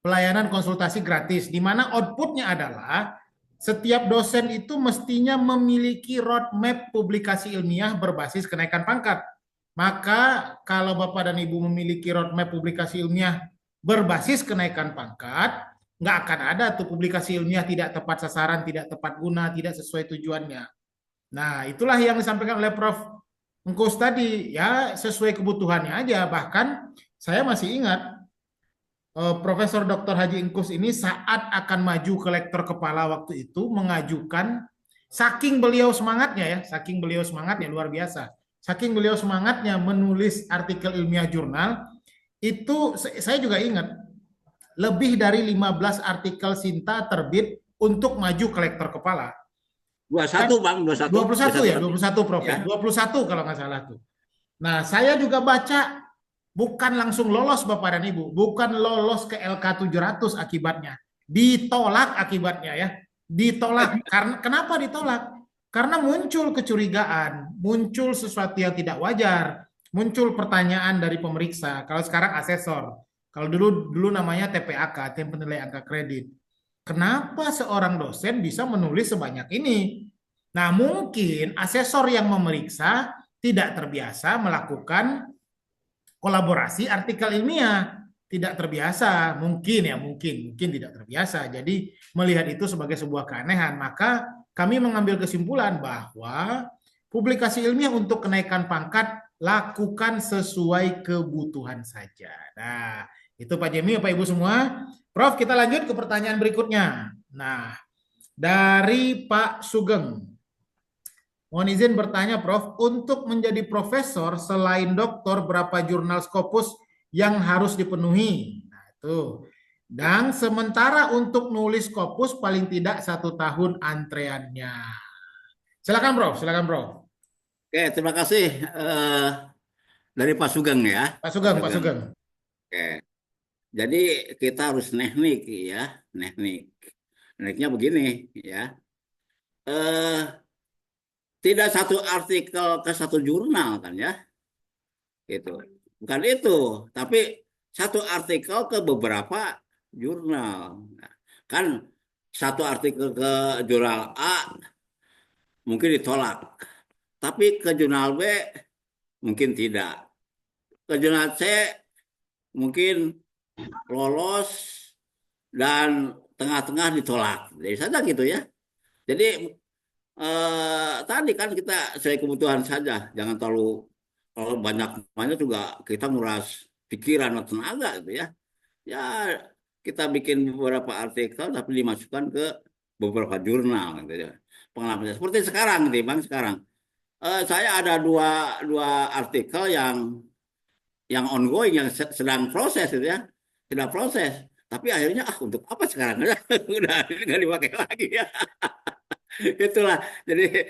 Pelayanan konsultasi gratis di mana outputnya adalah setiap dosen itu mestinya memiliki roadmap publikasi ilmiah berbasis kenaikan pangkat. Maka kalau Bapak dan Ibu memiliki roadmap publikasi ilmiah berbasis kenaikan pangkat, nggak akan ada tuh publikasi ilmiah tidak tepat sasaran, tidak tepat guna, tidak sesuai tujuannya. Nah, itulah yang disampaikan oleh Prof. Engkus tadi, ya sesuai kebutuhannya aja. Bahkan saya masih ingat Profesor Dr. Haji Engkus ini saat akan maju ke lektor kepala waktu itu mengajukan, saking beliau semangatnya ya, saking beliau semangatnya luar biasa. Saking beliau semangatnya menulis artikel ilmiah jurnal, itu saya juga ingat, lebih dari 15 artikel Sinta terbit untuk maju ke lektor kepala. 21 Bang, 21. 21 ya, 21 Prof. Ya. 21 kalau nggak salah tuh. Nah, saya juga baca bukan langsung lolos Bapak dan Ibu, bukan lolos ke LK 700 akibatnya. Ditolak akibatnya ya. Ditolak. Karena kenapa ditolak? Karena muncul kecurigaan, muncul sesuatu yang tidak wajar, muncul pertanyaan dari pemeriksa. Kalau sekarang asesor. Kalau dulu namanya TPAK, tim penilai angka kredit. Kenapa seorang dosen bisa menulis sebanyak ini? Nah, mungkin asesor yang memeriksa tidak terbiasa melakukan kolaborasi artikel ilmiah, tidak terbiasa, mungkin tidak terbiasa. Jadi melihat itu sebagai sebuah keanehan, maka kami mengambil kesimpulan bahwa publikasi ilmiah untuk kenaikan pangkat lakukan sesuai kebutuhan saja. Nah, itu Pak Jemi, Bapak Ibu semua. Prof, kita lanjut ke pertanyaan berikutnya. Nah, dari Pak Sugeng. Mohon izin bertanya, Prof, untuk menjadi profesor selain doktor, berapa jurnal Scopus yang harus dipenuhi? Nah, itu. Dan sementara untuk nulis Scopus paling tidak 1 tahun antreannya. Silakan, Prof. Silakan, Prof. Oke, terima kasih dari Pak Sugeng ya. Pak Sugeng, Pak Sugeng. Oke. Jadi kita harus teknik ya, teknik. Tekniknya begini ya. Tidak satu artikel ke satu jurnal kan ya. Gitu. Bukan itu, tapi satu artikel ke beberapa jurnal. Nah, kan satu artikel ke jurnal A mungkin ditolak, tapi ke jurnal B mungkin tidak. Ke jurnal C mungkin lolos dan tengah-tengah ditolak. Jadi saja gitu ya. Jadi tadi kan kita sesuai kebutuhan saja, jangan terlalu kalau banyak juga kita nguras pikiran atau tenaga gitu ya. Ya kita bikin beberapa artikel tapi dimasukkan ke beberapa jurnal gitu ya. Pengalaman saya. Seperti sekarang nih Bang, sekarang saya ada dua artikel yang ongoing, yang sedang proses gitu ya, sedang proses. Tapi akhirnya untuk apa sekarang? Udah nggak dipakai lagi ya. Itulah. Jadi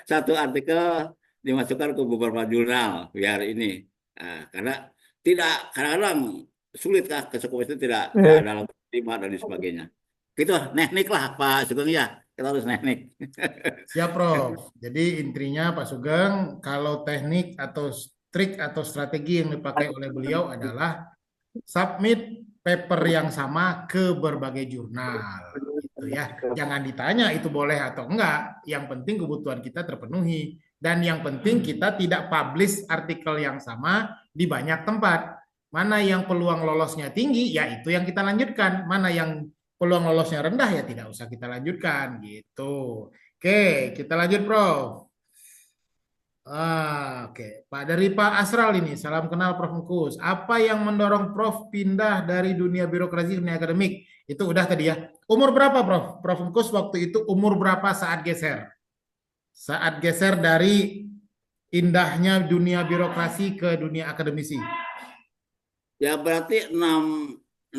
satu artikel dimasukkan ke beberapa jurnal biar ini. Nah, karena tidak kadang-kadang sulit kah ke Scopus itu tidak dalam terima dan sebagainya. Gitu, teknik lah Pak Sugeng ya. Kita harus teknik. Siap, Prof. Jadi intinya Pak Sugeng, kalau teknik atau trik atau strategi yang dipakai oleh beliau adalah submit paper yang sama ke berbagai jurnal. Gitu ya. Jangan ditanya itu boleh atau enggak. Yang penting kebutuhan kita terpenuhi. Dan yang penting kita tidak publish artikel yang sama di banyak tempat. Mana yang peluang lolosnya tinggi, ya itu yang kita lanjutkan. Mana yang peluang lolosnya rendah, ya tidak usah kita lanjutkan. Gitu. Oke, kita lanjut, Prof. Oke. Dari Pak Asral ini, salam kenal Prof. Engkus. Apa yang mendorong Prof pindah dari dunia birokrasi ke dunia akademik? Itu udah tadi ya. Umur berapa, Prof? Prof. Engkus waktu itu umur berapa saat geser? Saat geser dari indahnya dunia birokrasi ke dunia akademisi. Ya berarti 63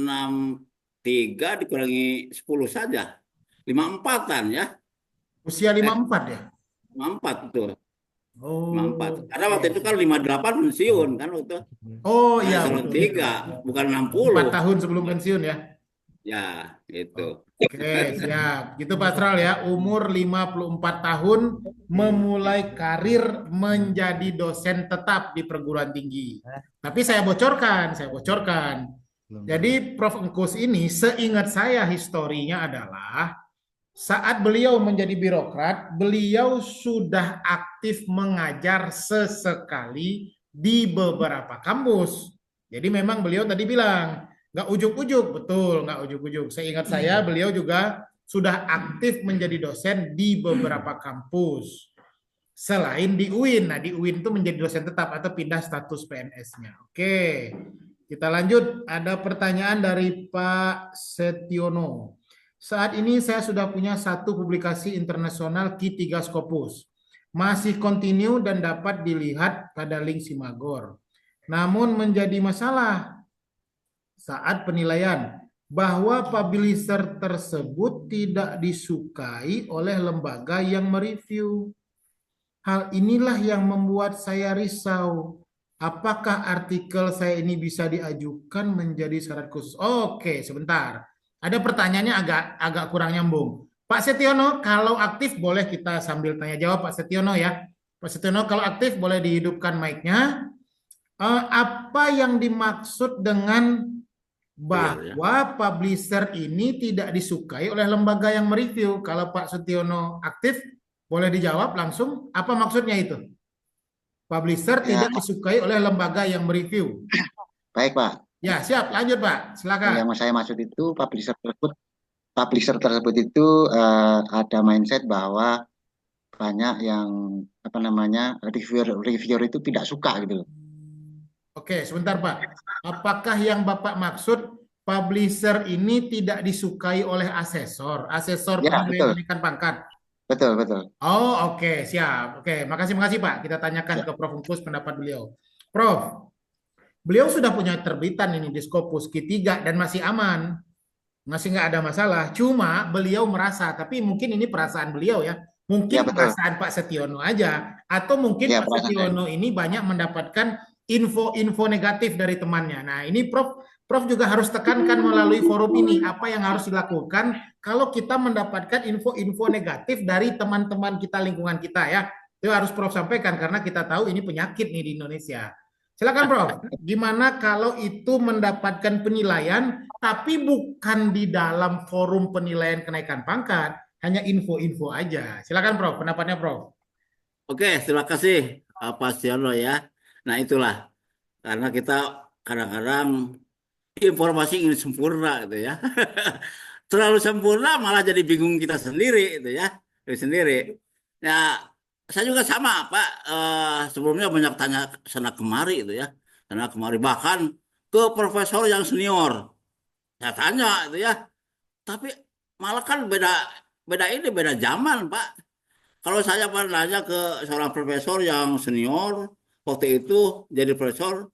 dikurangi 10 saja. 54-an ya. Usia 54 ya? 54 itu. 54. Oh, Karena waktu itu kan 58 pensiun kan waktu itu. oh Nah, iya, salah betul. 3, bukan 4 60. tahun sebelum pensiun ya? Ya, itu. Oke, siap. Gitu Pak Astral ya, umur 54 tahun memulai karir menjadi dosen tetap di perguruan tinggi. Tapi saya bocorkan. Jadi Prof. Engkus ini seingat saya historinya adalah saat beliau menjadi birokrat, beliau sudah aktif mengajar sesekali di beberapa kampus. Jadi memang beliau tadi bilang, nggak ujuk-ujuk, betul, nggak ujuk-ujuk. Seingat saya beliau juga sudah aktif menjadi dosen di beberapa kampus. Selain di UIN, nah di UIN itu menjadi dosen tetap atau pindah status PNS-nya. Oke, kita lanjut. Ada pertanyaan dari Pak Setiono. Saat ini saya sudah punya satu publikasi internasional Q3 Scopus. Masih kontinu dan dapat dilihat pada link Simagor. Namun menjadi masalah saat penilaian bahwa publisher tersebut tidak disukai oleh lembaga yang mereview. Hal inilah yang membuat saya risau. Apakah artikel saya ini bisa diajukan menjadi syarat khusus? Oke, sebentar. Ada pertanyaannya agak kurang nyambung. Pak Setiono, kalau aktif boleh kita sambil tanya jawab Pak Setiono ya. Pak Setiono, kalau aktif boleh dihidupkan mic-nya. Apa yang dimaksud dengan bahwa publisher ini tidak disukai oleh lembaga yang mereview? Kalau Pak Setiono aktif, boleh dijawab langsung. Apa maksudnya itu? Publisher Ya, tidak disukai oleh lembaga yang mereview. baik Pak. Ya, siap. Lanjut, Pak. Silakan. Yang saya maksud itu publisher tersebut itu ada mindset bahwa banyak yang reviewer itu tidak suka gitu loh. Oke, sebentar, Pak. Apakah yang Bapak maksud publisher ini tidak disukai oleh asesor Ya, betul. penilaian pangkat? Betul. Oh, oke, siap. Oke, makasih Pak. Kita tanyakan ke Prof. Engkus pendapat beliau. Prof, beliau sudah punya terbitan ini di Scopus Q3 dan masih aman. Masih nggak ada masalah. Cuma beliau merasa, tapi mungkin ini perasaan beliau ya. Mungkin Ya, betul. perasaan Pak Setiono aja. Atau mungkin Ya, Pak perasaan Setiono ini banyak mendapatkan info-info negatif dari temannya. Nah, ini Prof juga harus tekankan melalui forum ini apa yang harus dilakukan kalau kita mendapatkan info-info negatif dari teman-teman kita, lingkungan kita ya. Itu harus Prof sampaikan karena kita tahu ini penyakit nih di Indonesia. Silakan Prof. Gimana kalau itu mendapatkan penilaian tapi bukan di dalam forum penilaian kenaikan pangkat, hanya info-info aja. Silakan Prof, pendapatnya Prof. Oke, terima kasih Pak Siono ya. Nah itulah, karena kita kadang-kadang informasi ingin sempurna gitu ya. Terlalu sempurna malah jadi bingung kita sendiri gitu ya. Sendiri. Ya, saya juga sama Pak. Sebelumnya banyak tanya sana kemari gitu ya. Sana kemari bahkan ke profesor yang senior. Saya tanya gitu ya. Tapi malah kan beda zaman Pak. Kalau saya pernah nanya ke seorang profesor yang senior waktu itu jadi profesor,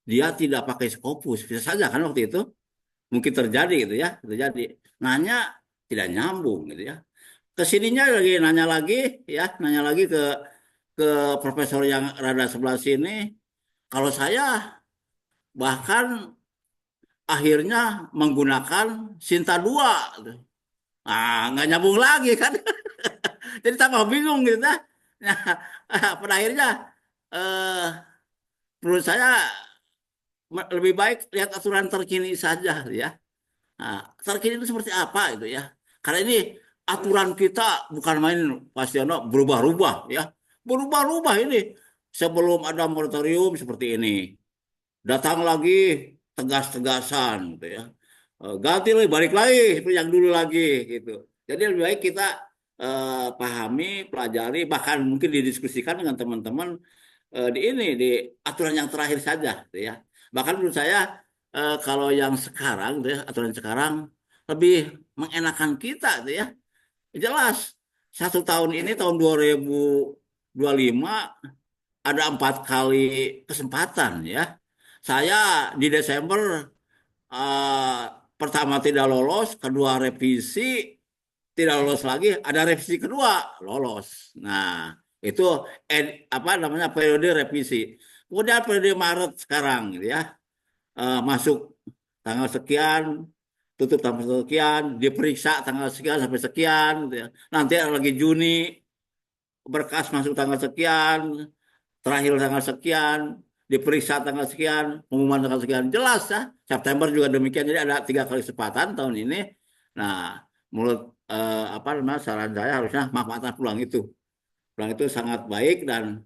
dia tidak pakai Scopus, bisa saja kan waktu itu mungkin terjadi gitu ya, terjadi. Nanya tidak nyambung gitu ya. Kesininya lagi nanya lagi ke profesor yang rada sebelah sini. Kalau saya bahkan akhirnya menggunakan Sinta 2. Nggak nyambung lagi kan. Jadi tambah bingung gitu. Nah, pada akhirnya eh, menurut saya lebih baik lihat aturan terkini saja ya. Nah, terkini itu seperti apa itu ya? Karena ini aturan kita bukan main Pak Siono, berubah-ubah ya. Berubah-ubah ini. Sebelum ada moratorium seperti ini. Datang lagi tegas-tegasan gitu ya. Ganti lagi, balik lagi seperti yang dulu lagi gitu. Jadi lebih baik kita pahami, pelajari, bahkan mungkin didiskusikan dengan teman-teman di aturan yang terakhir saja gitu ya. Bahkan menurut saya kalau yang sekarang gitu ya, aturan sekarang lebih mengenakan kita gitu ya. Jelas 1 tahun ini tahun 2025 ada 4 kali kesempatan ya. Saya di Desember eh, pertama tidak lolos, kedua revisi, tidak lolos lagi, ada revisi kedua, lolos. Nah, itu apa namanya periode revisi. Kemudian periode Maret sekarang gitu ya, masuk tanggal sekian, tutup tanggal sekian, diperiksa tanggal sekian sampai sekian gitu ya. Nanti ada lagi Juni, berkas masuk tanggal sekian, terakhir tanggal sekian, diperiksa tanggal sekian, pengumuman tanggal sekian. Jelas ya, September juga demikian. Jadi ada 3 kali kesempatan tahun ini. Nah, menurut apa namanya saran saya harusnya manfaatkan peluang itu. Peluang itu sangat baik dan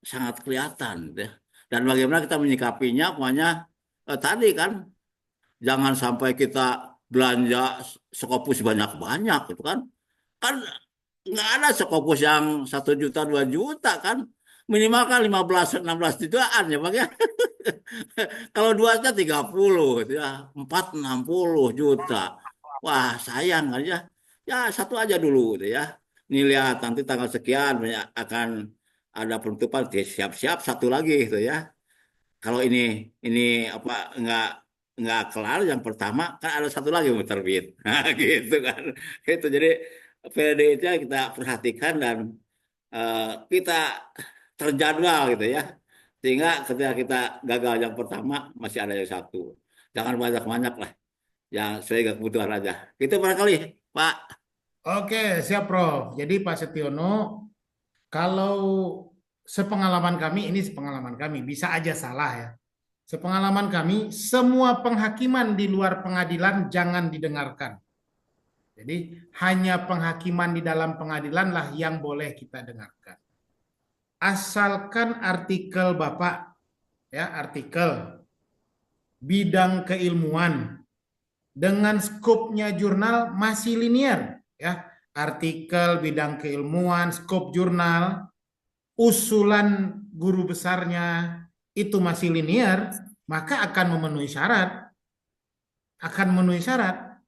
sangat kelihatan, gitu ya. Dan bagaimana kita menyikapinya, pokoknya tadi kan jangan sampai kita belanja Skopus banyak-banyak, gitu kan? Kan nggak ada Skopus yang 1 juta 2 juta kan, minimal kan 15 16 jutaan ya bang ya. Kalau duasnya 30 gitu ya, 4 60 juta. Wah sayang aja, ya satu aja dulu gitu ya. Ini lihat nanti tanggal sekian banyak akan ada penutupan, siap-siap satu lagi gitu ya. Kalau ini apa nggak kelar yang pertama kan ada satu lagi mau terbit. Nah, gitu kan. Itu jadi PDIT kita perhatikan dan eh, kita terjadwal gitu ya. Sehingga ketika kita gagal yang pertama masih ada yang satu. Jangan banyak-banyak lah. Yang sesuai kebutuhan aja. Itu barangkali, Pak. Oke, siap Prof. Jadi Pak Setiono, kalau sepengalaman kami, ini sepengalaman kami, bisa aja salah ya. Sepengalaman kami, semua penghakiman di luar pengadilan jangan didengarkan. Jadi hanya penghakiman di dalam pengadilanlah yang boleh kita dengarkan. Asalkan artikel Bapak, ya artikel bidang keilmuan dengan skopnya jurnal masih linear, ya artikel bidang keilmuan, skop jurnal, usulan guru besarnya itu masih linear, maka akan memenuhi syarat. Akan memenuhi syarat.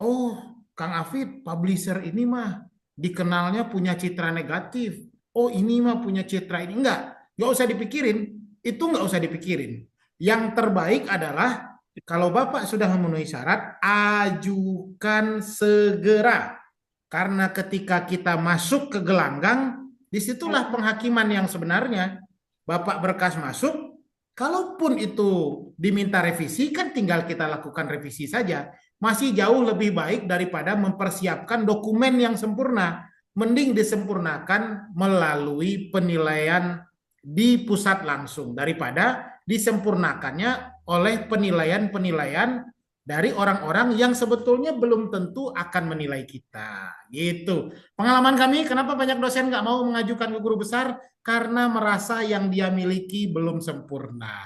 Oh, Kang Afid, publisher ini mah dikenalnya punya citra negatif. Oh, ini mah punya citra ini. Enggak usah dipikirin. Itu enggak usah dipikirin. Yang terbaik adalah kalau Bapak sudah memenuhi syarat, ajukan segera. Karena ketika kita masuk ke gelanggang, disitulah penghakiman yang sebenarnya. Bapak berkas masuk, kalaupun itu diminta revisi, kan tinggal kita lakukan revisi saja. Masih jauh lebih baik daripada mempersiapkan dokumen yang sempurna. Mending disempurnakan melalui penilaian di pusat langsung daripada disempurnakannya oleh penilaian-penilaian dari orang-orang yang sebetulnya belum tentu akan menilai kita. Gitu. Pengalaman kami, kenapa banyak dosen nggak mau mengajukan ke guru besar? Karena merasa yang dia miliki belum sempurna.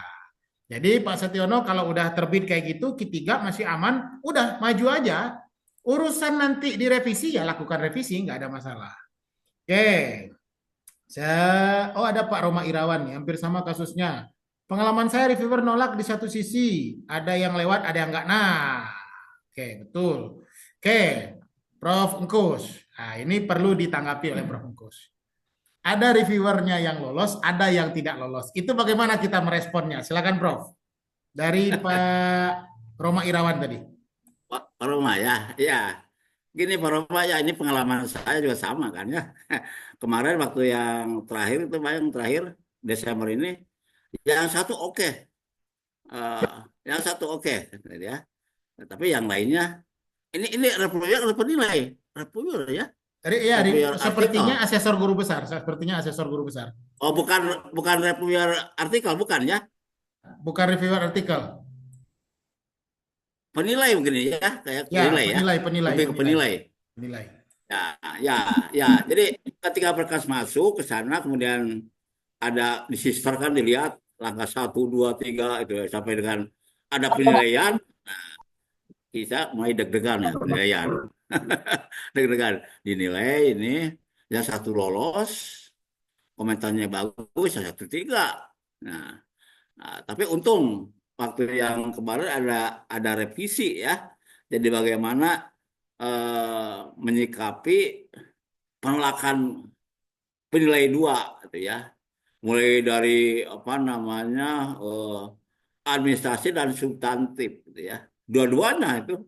Jadi Pak Setiono kalau udah terbit kayak gitu, Q3 masih aman, udah maju aja. Urusan nanti direvisi ya lakukan revisi, nggak ada masalah. Oke, oh ada Pak Roma Irawan nih, hampir sama kasusnya. Pengalaman saya reviewer nolak di satu sisi, ada yang lewat, ada yang nggak. Nah, oke betul. Oke, Prof. Engkus. Nah, ini perlu ditanggapi oleh Prof. Engkus. Ada reviewernya yang lolos, ada yang tidak lolos. Itu bagaimana kita meresponnya? Silakan Prof. Dari Pak Roma Irawan tadi. Pak Roma ya. Ya. Gini Pak Roma ya, ini pengalaman saya juga sama kan ya. Kemarin waktu yang terakhir itu Pak, yang terakhir Desember ini, yang satu oke. Eh, yang satu oke, gitu ya. Tapi yang lainnya ini reviewer atau penilai? Reviewer ya, Ya, reviewer artikel. sepertinya asesor guru besar. Sepertinya asesor guru besar. Oh, bukan bukan reviewer artikel, bukan ya? Bukan reviewer artikel. Penilai mungkin ya, kayak Ya, penilai ya. penilai. Lebih ke penilai. Penilai. Ya, ya, ya. Jadi ketika berkas masuk ke sana, kemudian ada di sister kan dilihat langkah 1, 2, 3 itu ya, sampai dengan ada penilaian, kita mulai deg-degan ya penilaian. Deg-degan dinilai ini, yang satu lolos, komentarnya bagus, yang satu tidak. Nah, tapi untung waktu yang kemarin ada revisi ya. Jadi bagaimana menyikapi penolakan penilai 2 gitu ya. Mulai dari apa namanya administrasi dan substantif gitu ya. Dua-duanya itu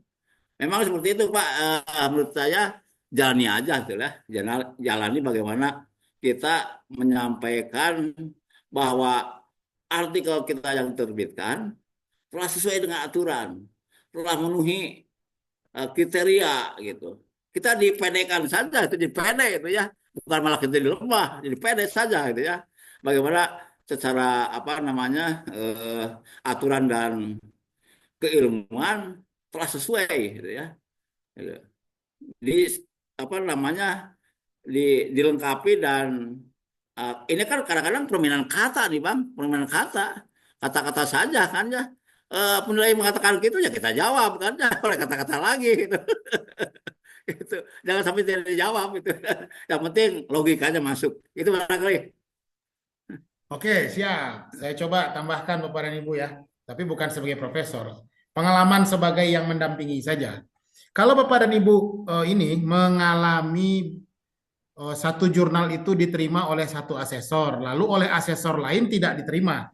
memang seperti itu Pak. Menurut saya jalani aja gitu ya. Jalani bagaimana kita menyampaikan bahwa artikel kita yang diterbitkan telah sesuai dengan aturan, telah memenuhi kriteria gitu. Kita dipedekan saja, itu dipede itu ya, bukan malah kita dilemah, jadi pede saja gitu ya. Bagaimana secara apa namanya aturan dan keilmuan telah sesuai gitu ya. Di apa namanya dilengkapi dan ini kan kadang-kadang permainan kata nih Bang, permainan kata-kata saja kan ya. Penilai mengatakan gitu ya kita jawab kan ya oleh kata-kata lagi gitu. Gitu. Jangan sampai tidak dijawab itu. Yang penting logikanya masuk. Itu barangkali. Oke, siap. Saya coba tambahkan Bapak dan Ibu ya. Tapi bukan sebagai profesor. Pengalaman sebagai yang mendampingi saja. Kalau Bapak dan Ibu ini mengalami satu jurnal itu diterima oleh satu asesor, lalu oleh asesor lain tidak diterima.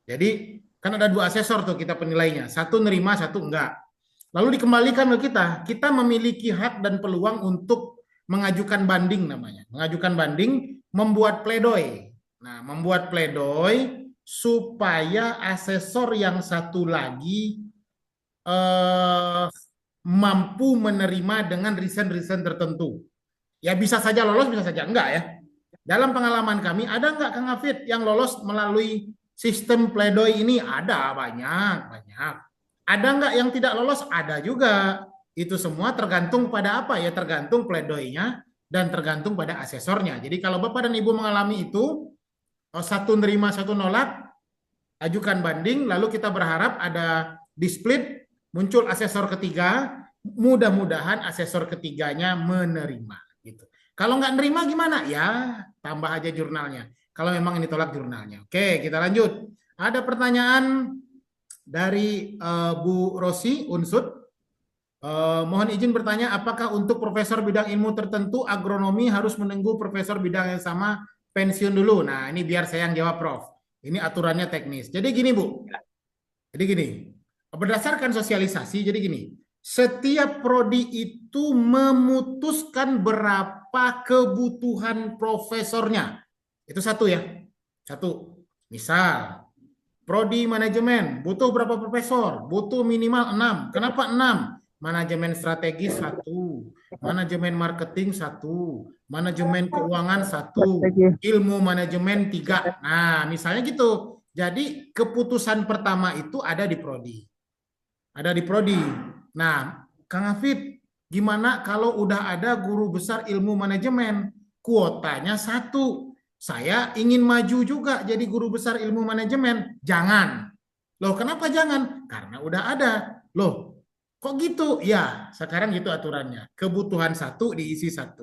Jadi kan ada 2 asesor tuh kita penilainya. Satu nerima, satu enggak. Lalu dikembalikan ke kita. Kita memiliki hak dan peluang untuk mengajukan banding namanya. Mengajukan banding, membuat pledoi. Nah, membuat pledoi supaya asesor yang satu lagi mampu menerima dengan reason-reason tertentu. Ya bisa saja lolos, bisa saja enggak ya. Dalam pengalaman kami, ada enggak Kang Hafid yang lolos melalui sistem pledoi ini? Ada, banyak. Ada enggak yang tidak lolos? Ada juga. Itu semua tergantung pada apa ya? Tergantung pledoinya dan tergantung pada asesornya. Jadi kalau Bapak dan Ibu mengalami itu, satu nerima, satu nolak, ajukan banding, lalu kita berharap ada dispute, muncul asesor ketiga, mudah-mudahan asesor ketiganya menerima. Gitu. Kalau nggak nerima gimana? Ya, tambah aja jurnalnya. Kalau memang ini tolak jurnalnya. Oke, kita lanjut. Ada pertanyaan dari Bu Rosi Unsud. Mohon izin bertanya, apakah untuk profesor bidang ilmu tertentu agronomi harus menunggu profesor bidang yang sama pensiun dulu? Nah, ini biar saya yang jawab, Prof. Ini aturannya teknis. Jadi gini, Bu. Jadi gini, berdasarkan sosialisasi, jadi gini, setiap prodi itu memutuskan berapa kebutuhan profesornya. Itu satu ya. Satu. Misal, prodi manajemen butuh berapa profesor? Butuh minimal 6. Kenapa 6? Manajemen strategis 1, manajemen marketing 1, manajemen keuangan 1, ilmu manajemen 3. Nah, misalnya gitu. Jadi keputusan pertama itu ada di prodi. Ada di prodi. Nah, Kang Hafid, gimana kalau udah ada guru besar ilmu manajemen? Kuotanya 1. Saya ingin maju juga jadi guru besar ilmu manajemen. Jangan. Loh, kenapa jangan? Karena udah ada. Loh, kok gitu? Ya, sekarang gitu aturannya. Kebutuhan 1 diisi 1.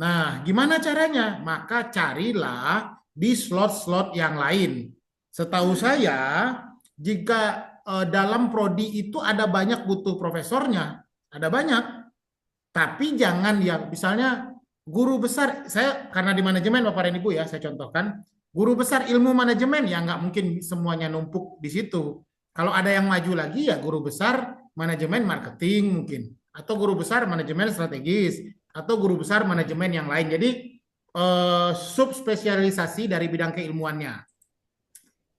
Nah, gimana caranya? Maka carilah di slot-slot yang lain. Setahu saya, jika dalam prodi itu ada banyak butuh profesornya, ada banyak. Tapi jangan yang misalnya guru besar, saya karena di manajemen Bapak dan Ibu ya, saya contohkan, guru besar ilmu manajemen ya nggak mungkin semuanya numpuk di situ. Kalau ada yang maju lagi ya guru besar manajemen marketing mungkin, atau guru besar manajemen strategis, atau guru besar manajemen yang lain. Jadi subspesialisasi dari bidang keilmuannya.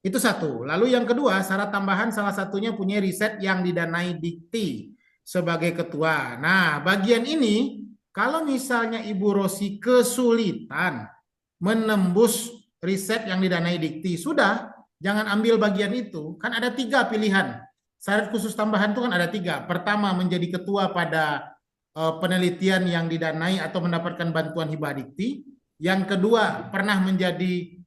Itu satu. Lalu yang kedua, syarat tambahan salah satunya punya riset yang didanai Dikti. sebagai ketua. Nah, bagian ini kalau misalnya Ibu Rosi kesulitan menembus riset yang didanai Dikti, sudah, jangan ambil bagian itu. Kan ada 3 pilihan. Syarat khusus tambahan itu kan ada 3. Pertama, menjadi ketua pada penelitian yang didanai atau mendapatkan bantuan hibah Dikti. Yang kedua, pernah menjadi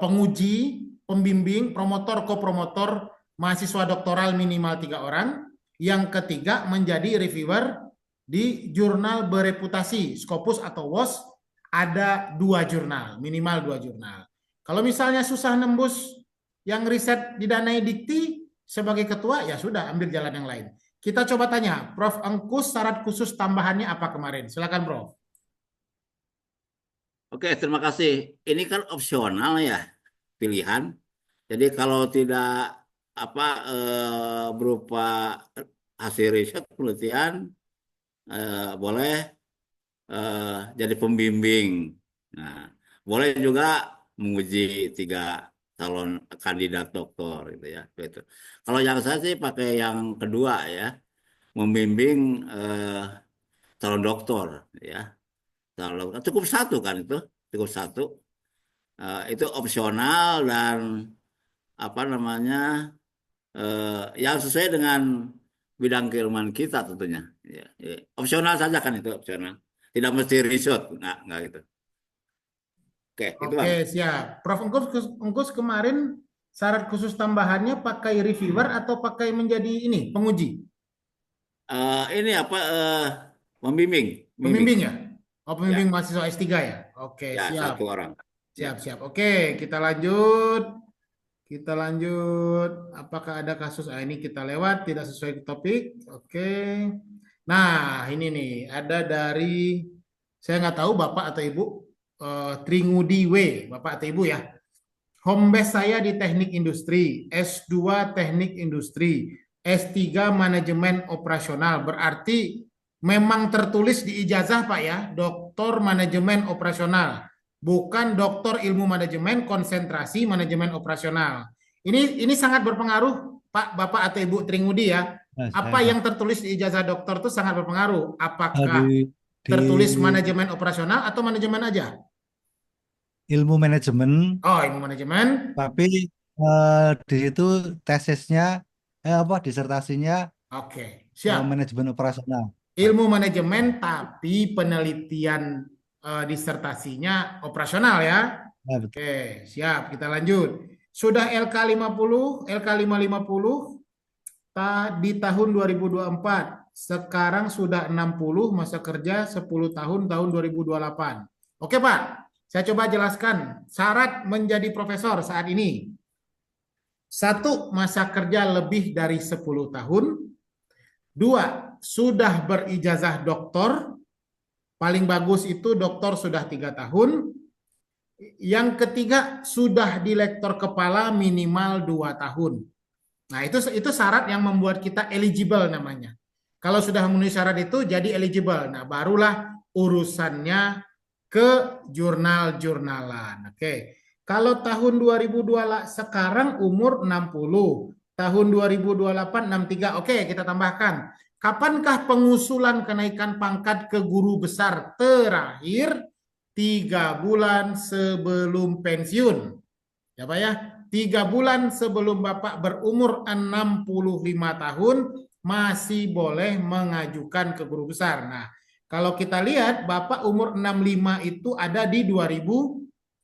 penguji, pembimbing, promotor, kopromotor, mahasiswa doktoral minimal 3 orang. Yang ketiga, menjadi reviewer di jurnal bereputasi, Scopus atau WOS, ada 2 jurnal, minimal 2 jurnal. Kalau misalnya susah nembus yang riset didanai Dikti sebagai ketua, ya sudah, ambil jalan yang lain. Kita coba tanya, Prof. Engkus, syarat khusus tambahannya apa kemarin? Silakan, Prof. Oke, terima kasih. Ini kan opsional ya, pilihan. Jadi kalau tidak berupa hasil riset penelitian, boleh jadi pembimbing. Nah, boleh juga menguji 3 calon kandidat doktor gitu ya. Gitu. Kalau yang saya sih pakai yang kedua ya, membimbing calon doktor ya. Cukup 1 kan itu, cukup 1. Itu opsional dan yang sesuai dengan bidang keilmuan kita tentunya. Ya, ya. Opsional saja kan itu, opsional. Tidak mesti riset, nggak gitu. Oke, itu Bang. Oke, siap. Prof. Engkus kemarin syarat khusus tambahannya pakai reviewer atau pakai menjadi ini, penguji? Ini membimbing. Pembimbing ya? Oh, pembimbing Ya, mahasiswa S3 ya? Oke, ya siap. 1 orang. Ya. Siap. Oke, kita lanjut. Kita lanjut. Apakah ada kasus? Ini kita lewat, tidak sesuai topik. Oke. Nah, ini nih, ada dari, saya nggak tahu Bapak atau Ibu, Tringudi W, Bapak atau Ibu ya. Home base saya di teknik industri, S2 teknik industri, S3 manajemen operasional. Berarti memang tertulis di ijazah Pak ya, doktor manajemen operasional. Bukan doktor ilmu manajemen, konsentrasi manajemen operasional. Ini sangat berpengaruh Pak, Bapak atau Ibu Tringudi ya. Nah, Apa saya yang tertulis di ijazah doktor itu sangat berpengaruh. Apakah di tertulis manajemen operasional atau manajemen aja? ilmu manajemen, Oh, ilmu manajemen. tapi di situ tesisnya disertasinya Oke, siap. manajemen operasional. Ilmu manajemen tapi penelitian disertasinya operasional ya. Nah, betul. Oke, siap. Kita lanjut. Sudah LK 50, LK 550 di tahun 2024. Sekarang sudah 60, masa kerja 10 tahun 2028. Oke, Pak. Saya coba jelaskan syarat menjadi profesor saat ini. 1, masa kerja lebih dari 10 tahun. 2, sudah berijazah doktor. Paling bagus itu doktor sudah 3 tahun. Yang ketiga, sudah di lektor kepala minimal 2 tahun. Nah, itu syarat yang membuat kita eligible namanya. Kalau sudah memenuhi syarat itu jadi eligible. Nah, barulah urusannya ke jurnal-jurnalan. Oke. Kalau tahun 2002 sekarang umur 60, tahun 2028 63. Oke, kita tambahkan. Kapankah pengusulan kenaikan pangkat ke guru besar terakhir? 3 bulan sebelum pensiun. Ya Pak ya, 3 bulan sebelum Bapak berumur 65 tahun masih boleh mengajukan ke guru besar. Nah, kalau kita lihat Bapak umur 65 itu ada di 2030.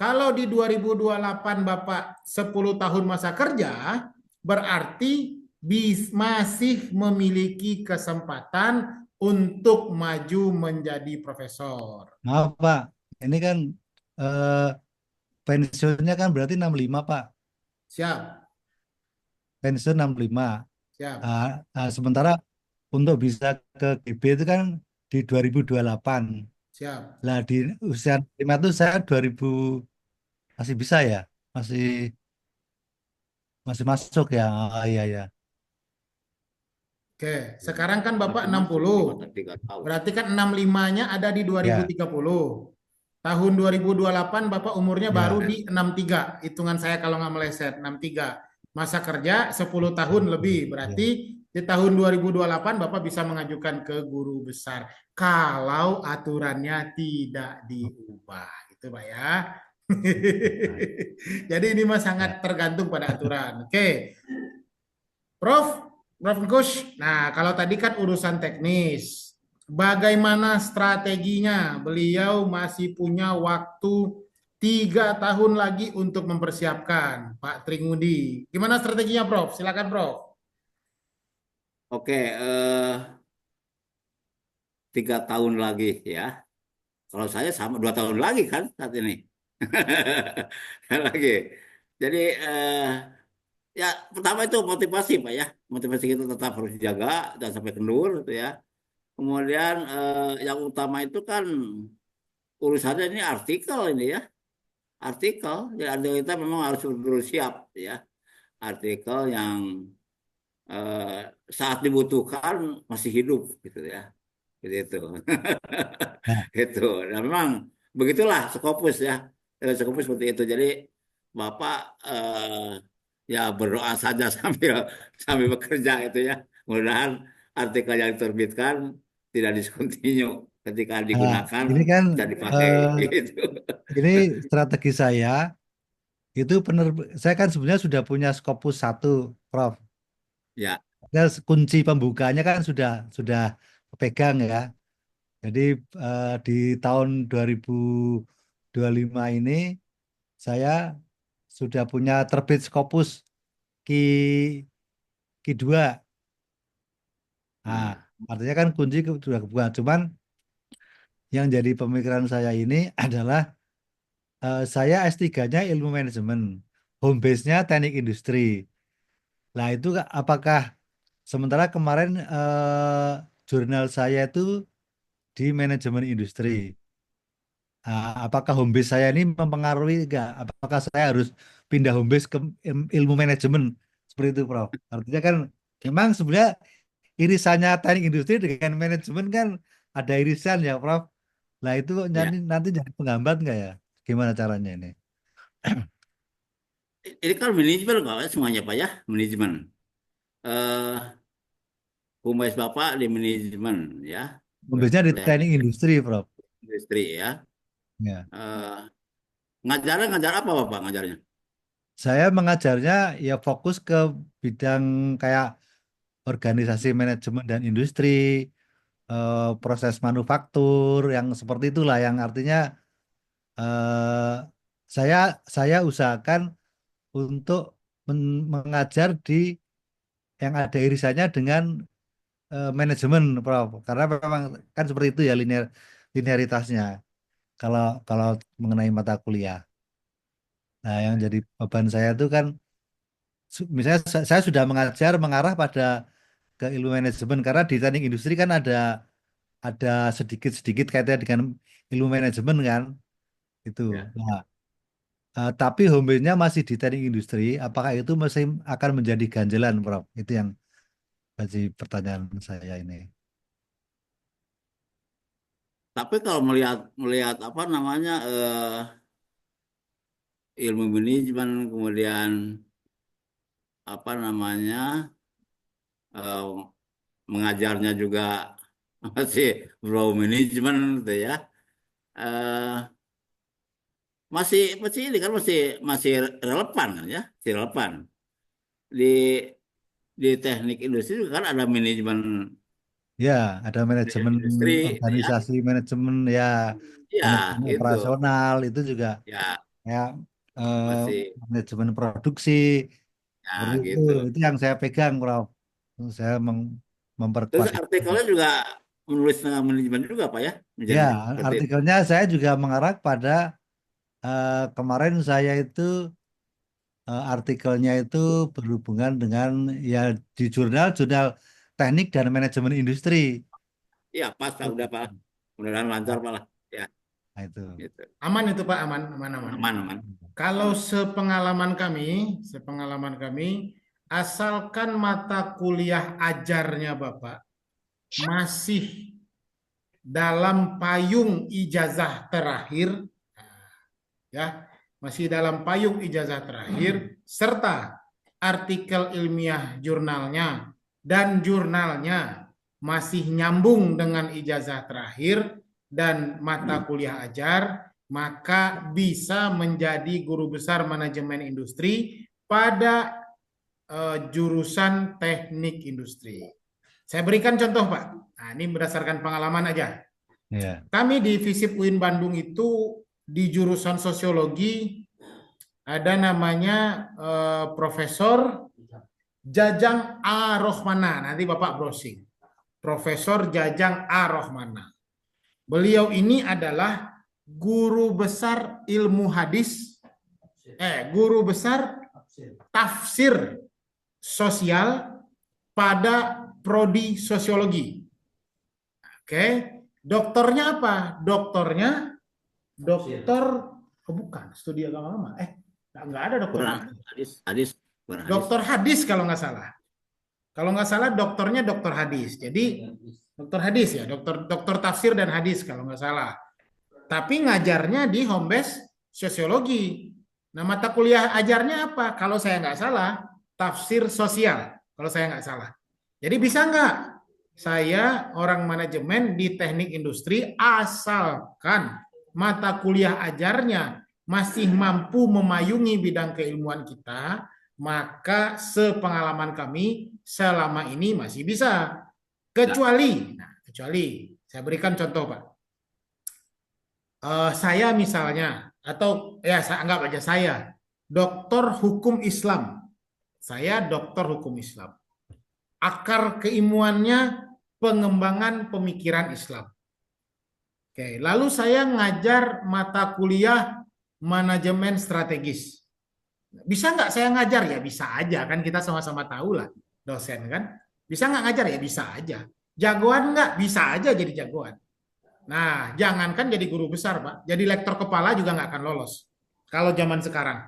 Kalau di 2028 Bapak 10 tahun masa kerja, berarti masih memiliki kesempatan untuk maju menjadi profesor. Maaf Pak, ini kan pensiunnya kan berarti 65 Pak. Siap. Pensiun 65. Siap. Sementara untuk bisa ke GB itu kan di 2028. Siap. Lah di usia 5 itu saya 2000 masih bisa ya? Masih masuk ya? Iya ya. Oke, sekarang kan Bapak 60. Berarti kan 65-nya ada di 2030. Tahun 2028 Bapak umurnya baru di 63. Hitungan saya kalau nggak meleset, 63. Masa kerja 10 tahun lebih. Berarti Di tahun 2028 Bapak bisa mengajukan ke guru besar kalau aturannya tidak diubah. Itu Pak ya. Jadi ini mah Ya. sangat tergantung pada aturan. Oke. Prof Gus. Nah, kalau tadi kan urusan teknis. Bagaimana strateginya? Beliau masih punya waktu 3 tahun lagi untuk mempersiapkan, Pak Tringudi. Gimana strateginya, Prof? Silakan, Prof. Oke, 3 tahun lagi ya. Kalau saya sama 2 tahun lagi kan saat ini. Lagi. Jadi ya pertama itu motivasi Pak ya. Motivasi kita tetap harus dijaga dan sampai kendur gitu ya. Kemudian yang utama itu kan urusannya ini artikel ini ya. Artikel. Jadi kita memang harus terus siap ya. Artikel yang saat dibutuhkan masih hidup gitu ya. Gitu itu. Nah, Gitu. Dan memang begitulah Skopus ya. Skopus seperti itu. Jadi Bapak ya berdoa saja sambil sambil bekerja itu ya. Mudah-mudahan artikel yang diterbitkan tidak discontinue ketika nah, digunakan ini kan bisa dipakai eh, gitu. ini strategi saya itu saya kan sebenarnya sudah punya Scopus 1, Prof. Ya, Ya, kunci pembukanya kan sudah pegang ya. Jadi di tahun 2025 ini saya sudah punya terbit Scopus Ki Ki 2. Nah, nah, artinya kan kunci sudah kebuka. Cuman yang jadi pemikiran saya ini adalah saya S3-nya ilmu manajemen, home base-nya teknik industri. Nah, itu apakah sementara kemarin jurnal saya itu di manajemen industri. Nah, apakah home base saya ini mempengaruhi enggak? Apakah saya harus pindah home base ke ilmu manajemen seperti itu, Prof? Artinya kan memang sebenarnya irisannya teknik industri dengan manajemen kan ada irisan ya, Prof. Nah, itu ya. nanti jadi penghambat nggak ya? Gimana caranya ini? Ini kan manajemen kok semuanya Pak ya, manajemen. Eh Humas Bapak di manajemen ya. Home base-nya di teknik Teknik industri, Prof. industri ya. Ya. Ngajarnya ngajar apa Bapak ngajarnya? Saya mengajarnya ya fokus ke bidang kayak organisasi manajemen dan industri, proses manufaktur yang seperti itulah yang artinya eh, saya saya usahakan untuk mengajar di yang ada irisannya dengan manajemen, Prof. Karena memang kan seperti itu ya linearitasnya kalau kalau mengenai mata kuliah. Nah, yang jadi beban saya itu kan misalnya saya sudah mengajar mengarah pada ke ilmu manajemen karena di teknik industri kan ada sedikit-sedikit kaitannya dengan ilmu manajemen kan itu. Ya. Nah, tapi home base-nya masih di teknik industri, apakah itu masih akan menjadi ganjalan, Prof? Itu yang jadi pertanyaan saya ini. Tapi kalau melihat melihat apa namanya ilmu manajemen kemudian apa namanya eh, mengajarnya juga masih bro manajemen gitu ya. Eh, masih ini kan masih masih relevan kan ya, masih relevan. Di teknik industri juga kan ada manajemen Ya, ada manajemen industri gitu ya. organisasi, manajemen ya, Ya, manajemen gitu. operasional itu juga Ya, kayak eh, masih manajemen produksi seperti ya gitu. itu yang saya pegang, Prof. Saya Terus memperkuat itu. artikelnya juga menulis tentang manajemen juga Pak ya, Ya, menjadi seperti itu. artikelnya saya juga mengarah pada kemarin saya itu artikelnya itu berhubungan dengan ya di jurnal teknik dan manajemen industri. Ya, pas Pak udah Pak. Mudah-mudahan lancar Pak lah. Ya, Nah, itu. gitu. Aman itu Pak, aman, aman, aman. Aman, aman. Kalau Aman. sepengalaman kami, asalkan mata kuliah ajarnya Bapak masih dalam payung ijazah terakhir, ya, masih dalam payung ijazah terakhir, serta artikel ilmiah jurnalnya dan jurnalnya masih nyambung dengan ijazah terakhir dan mata kuliah ajar, maka bisa menjadi guru besar manajemen industri pada jurusan teknik industri. Saya berikan contoh, Pak. Nah, ini berdasarkan pengalaman aja. Ya. Kami di FISIP UIN Bandung itu di jurusan sosiologi ada namanya Profesor Jajang A. Rohmana. Nanti Bapak browsing. Profesor Jajang A. Rohmana. Beliau ini adalah guru besar ilmu hadis, guru besar tafsir sosial pada prodi sosiologi. Oke, doktornya apa? Doktornya doktor, bukan studi agama. Nggak ada dokter. Dokter hadis kalau nggak salah. Kalau nggak salah doktornya dokter hadis. Jadi dokter hadis ya, dokter tafsir dan hadis kalau nggak salah. Tapi ngajarnya di home base sosiologi. Nah, mata kuliah ajarnya apa? Kalau saya nggak salah, tafsir sosial. Kalau saya nggak salah. Jadi bisa nggak saya orang manajemen di teknik industri asalkan mata kuliah ajarnya masih mampu memayungi bidang keilmuan kita, maka sepengalaman kami selama ini masih bisa. Kecuali saya berikan contoh, Pak. Saya misalnya, atau ya saya anggap aja saya, doktor hukum Islam. Saya doktor hukum Islam. Akar keilmuannya pengembangan pemikiran Islam. Oke, lalu saya ngajar mata kuliah manajemen strategis. Bisa nggak saya ngajar? Ya bisa aja, kan kita sama-sama tahu lah dosen kan. Bisa nggak ngajar? Ya bisa aja. Jagoan nggak? Bisa aja jadi jagoan. Nah, jangankan jadi guru besar, Pak. Jadi lektor kepala juga nggak akan lolos. Kalau zaman sekarang.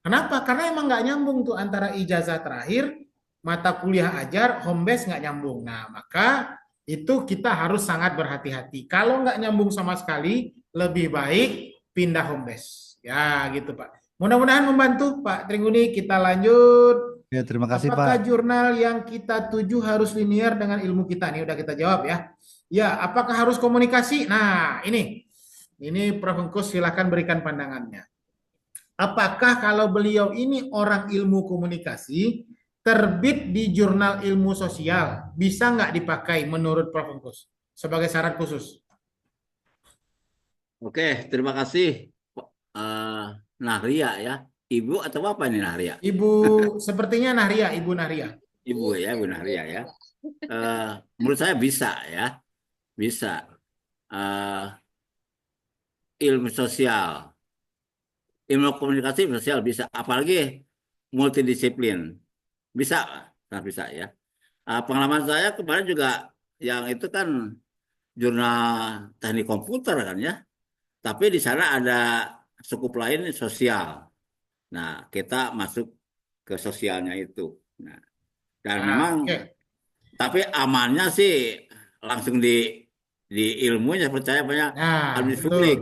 Kenapa? Karena emang nggak nyambung tuh antara ijazah terakhir, mata kuliah ajar, home base nggak nyambung. Nah, maka itu kita harus sangat berhati-hati. Kalau nggak nyambung sama sekali, lebih baik pindah home base. Ya, gitu, Pak. Mudah-mudahan membantu, Pak Tringguni. Kita lanjut. Ya, terima kasih, Apakah Pak. jurnal yang kita tuju harus linear dengan ilmu kita? Ini udah kita jawab ya. Ya, apakah harus komunikasi? Nah, ini Prof. Engkus silakan berikan pandangannya. Apakah kalau beliau ini orang ilmu komunikasi, terbit di jurnal ilmu sosial, bisa nggak dipakai menurut Prof. Engkus sebagai syarat khusus? Oke, terima kasih Nahria ya. Ibu atau apa ini Nahria? Ibu, sepertinya Nahria, Ibu Nahria. Ibu ya, Ibu Nahria ya. Menurut saya bisa ya. Bisa. Ilmu sosial. Ilmu komunikasi sosial bisa. Apalagi multidisiplin. Bisa. Nah, bisa ya. Pengalaman saya kemarin juga yang itu kan jurnal teknik komputer kan ya. Tapi di sana ada skup lain sosial. Nah, kita masuk ke sosialnya itu. Nah, dan memang, tapi amannya sih langsung di ilmunya percaya banyak administrasi publik,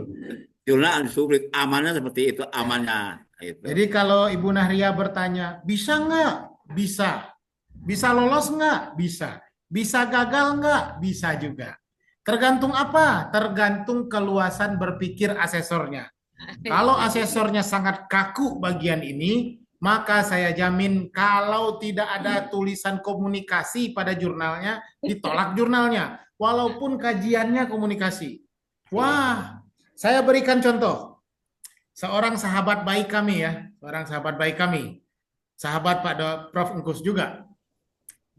jurnal administrasi publik, amannya seperti itu, amannya. Gitu. Jadi kalau Ibu Nahria bertanya, bisa nggak? Bisa. Bisa lolos nggak? Bisa. Bisa gagal nggak? Bisa juga. Tergantung apa? Tergantung keluasan berpikir asesornya. Kalau asesornya sangat kaku bagian ini, maka saya jamin kalau tidak ada tulisan komunikasi pada jurnalnya, ditolak jurnalnya. Walaupun kajiannya komunikasi. Wah, saya berikan contoh. Seorang sahabat baik kami ya, sahabat Pak Prof. Engkus juga.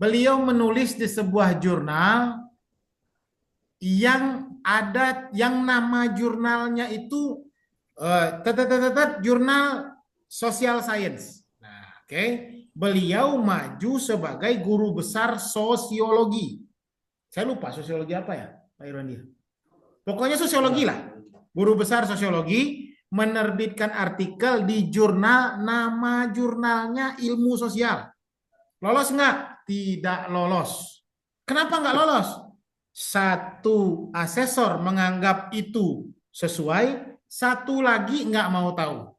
Beliau menulis di sebuah jurnal yang nama jurnalnya itu jurnal Social Science. Nah, oke. Beliau maju sebagai guru besar sosiologi. Saya lupa sosiologi apa ya, Pak Irwandi. Pokoknya sosiologi lah. Guru besar sosiologi menerbitkan artikel di jurnal, nama jurnalnya ilmu sosial. Lolos nggak? Tidak lolos. Kenapa nggak lolos? Satu asesor menganggap itu sesuai, satu lagi nggak mau tahu.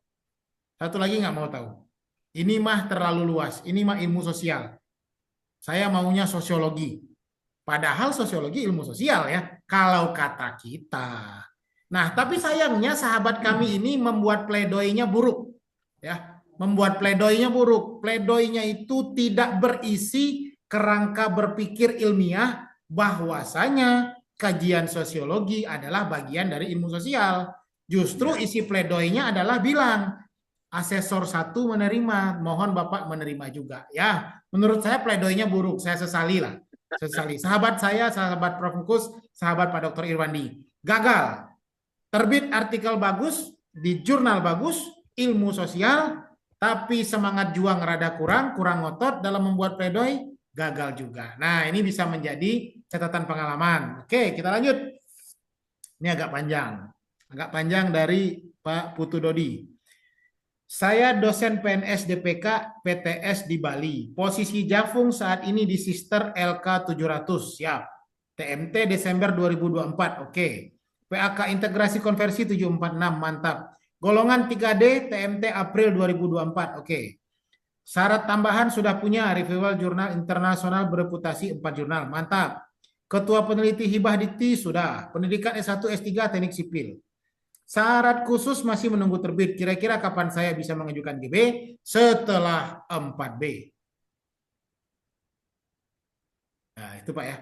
Ini mah terlalu luas, ini mah ilmu sosial. Saya maunya sosiologi. Padahal sosiologi ilmu sosial ya, kalau kata kita. Nah, tapi sayangnya sahabat kami ini membuat pledoinya buruk. Ya, membuat pledoinya buruk. Pledoinya itu tidak berisi kerangka berpikir ilmiah bahwasanya kajian sosiologi adalah bagian dari ilmu sosial. Justru isi pledoinya adalah bilang asesor 1 menerima, mohon Bapak menerima juga. Ya, menurut saya pledoinya buruk, saya sesali lah. Sesali. Sahabat saya, sahabat Prof. Mukus, sahabat Pak Dr. Irwandi. Gagal. Terbit artikel bagus, di jurnal bagus, ilmu sosial, tapi semangat juang rada kurang ngotot dalam membuat pledoi, gagal juga. Nah, ini bisa menjadi catatan pengalaman. Oke, kita lanjut. Ini agak panjang dari Pak Putu Dodi. Saya dosen PNS DPK PTS di Bali. Posisi Jafung saat ini di Sister LK 700. Siap. TMT Desember 2024. Oke. PAK Integrasi Konversi 746. Mantap. Golongan 3D TMT April 2024. Oke. Syarat tambahan sudah punya Revival Jurnal Internasional bereputasi 4 jurnal. Mantap. Ketua peneliti hibah dikti sudah. Pendidikan S1 S3 Teknik Sipil. Syarat khusus masih menunggu terbit. Kira-kira kapan saya bisa mengajukan GB? Setelah 4B. Nah, itu Pak ya.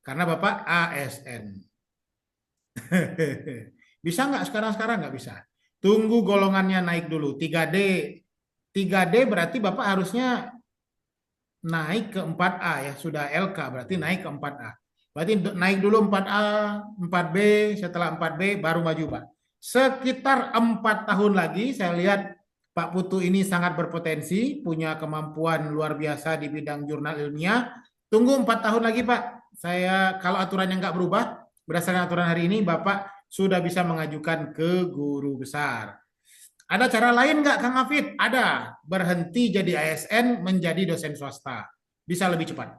Karena Bapak ASN. Bisa nggak sekarang nggak bisa. Tunggu golongannya naik dulu. 3D. 3D berarti Bapak harusnya naik ke 4A ya. Sudah LK berarti naik ke 4A. Berarti naik dulu 4A, 4B, setelah 4B baru maju Pak. Sekitar 4 tahun lagi saya lihat Pak Putu ini sangat berpotensi, punya kemampuan luar biasa di bidang jurnal ilmiah. Tunggu 4 tahun lagi Pak. Saya kalau aturannya nggak berubah, berdasarkan aturan hari ini Bapak sudah bisa mengajukan ke guru besar. Ada cara lain nggak Kang Hafid? Ada. Berhenti jadi ASN menjadi dosen swasta. Bisa lebih cepat.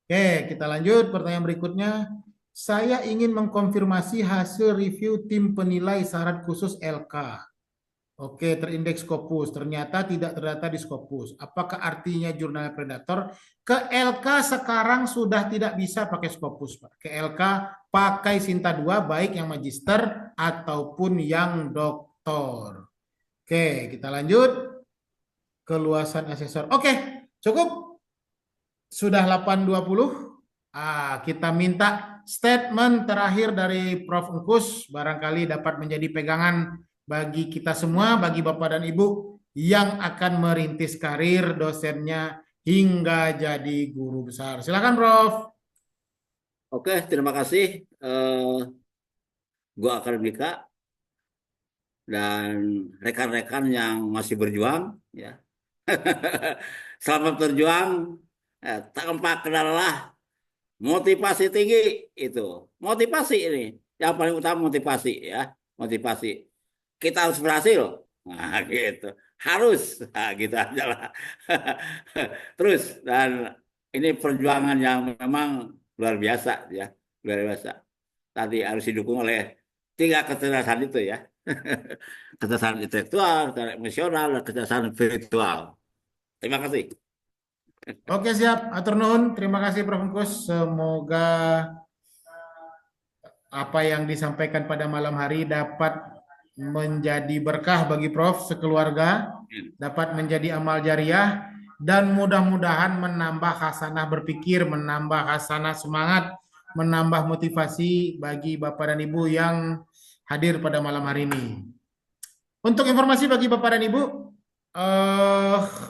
Oke, kita lanjut. Pertanyaan berikutnya. Saya ingin mengkonfirmasi hasil review tim penilai syarat khusus LK. Oke, terindeks Scopus. Ternyata tidak terdata di Scopus. Apakah artinya jurnal predator? Ke LK sekarang sudah tidak bisa pakai Scopus, Pak. Ke LK pakai Sinta 2, baik yang magister ataupun yang doktor. Oke, kita lanjut. Keluasan asesor. Oke, cukup. Sudah 8.20. Kita minta statement terakhir dari Prof. Engkus, barangkali dapat menjadi pegangan bagi kita semua, bagi Bapak dan Ibu yang akan merintis karir dosennya hingga jadi guru besar. Silakan Prof. Oke, terima kasih gua akademika dan rekan-rekan yang masih berjuang ya. Selamat berjuang. Tanpa kendala motivasi tinggi itu. Motivasi ini yang paling utama, motivasi ya. Motivasi. Kita harus berhasil. Nah, gitu. Harus. Nah, gitu aja lah. Terus dan ini perjuangan yang memang luar biasa ya. Luar biasa. Tadi harus didukung oleh 3 kecerdasan itu ya. Kecerdasan intelektual, kecerdasan emosional, dan kecerdasan spiritual. Terima kasih. Oke, siap. Atur nuhun. Terima kasih Prof. Engkus. Semoga apa yang disampaikan pada malam hari dapat menjadi berkah bagi Prof sekeluarga, dapat menjadi amal jariah, dan mudah-mudahan menambah hasanah berpikir, menambah hasanah semangat, menambah motivasi bagi Bapak dan Ibu yang hadir pada malam hari ini. Untuk informasi bagi Bapak dan Ibu,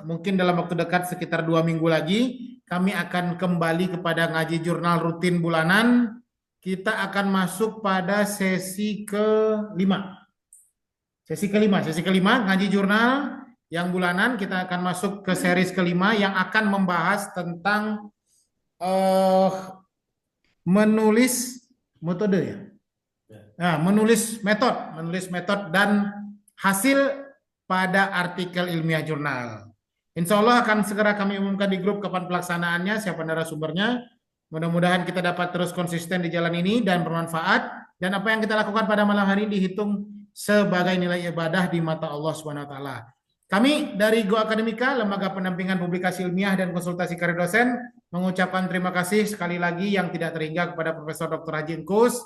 mungkin dalam waktu dekat sekitar 2 minggu lagi kami akan kembali kepada ngaji jurnal rutin bulanan. Kita akan masuk pada sesi ke-5. Sesi kelima ngaji jurnal yang bulanan. Kita akan masuk ke series ke-5 yang akan membahas tentang menulis metode ya. Nah, menulis metode dan hasil pada artikel ilmiah jurnal. Insya Allah akan segera kami umumkan di grup kapan pelaksanaannya, siapa narasumbernya. Mudah-mudahan kita dapat terus konsisten di jalan ini dan bermanfaat. Dan apa yang kita lakukan pada malam hari ini dihitung sebagai nilai ibadah di mata Allah SWT. Kami dari Go Akademika, Lembaga Pendampingan Publikasi Ilmiah dan Konsultasi Karir Dosen, mengucapkan terima kasih sekali lagi yang tidak terhingga kepada Profesor Dr. Haji Engkus,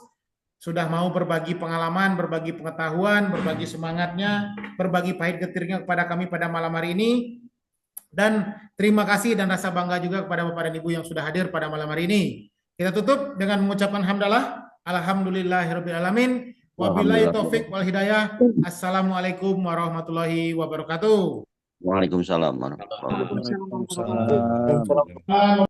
sudah mau berbagi pengalaman, berbagi pengetahuan, berbagi semangatnya, berbagi pahit getirnya kepada kami pada malam hari ini. Dan terima kasih dan rasa bangga juga kepada Bapak dan Ibu yang sudah hadir pada malam hari ini. Kita tutup dengan mengucapkan hamdalah. Alhamdulillahirabbil alamin. Wabillahi taufik wal hidayah. Assalamualaikum warahmatullahi wabarakatuh. Waalaikumsalam warahmatullahi wabarakatuh. Waalaikumsalam.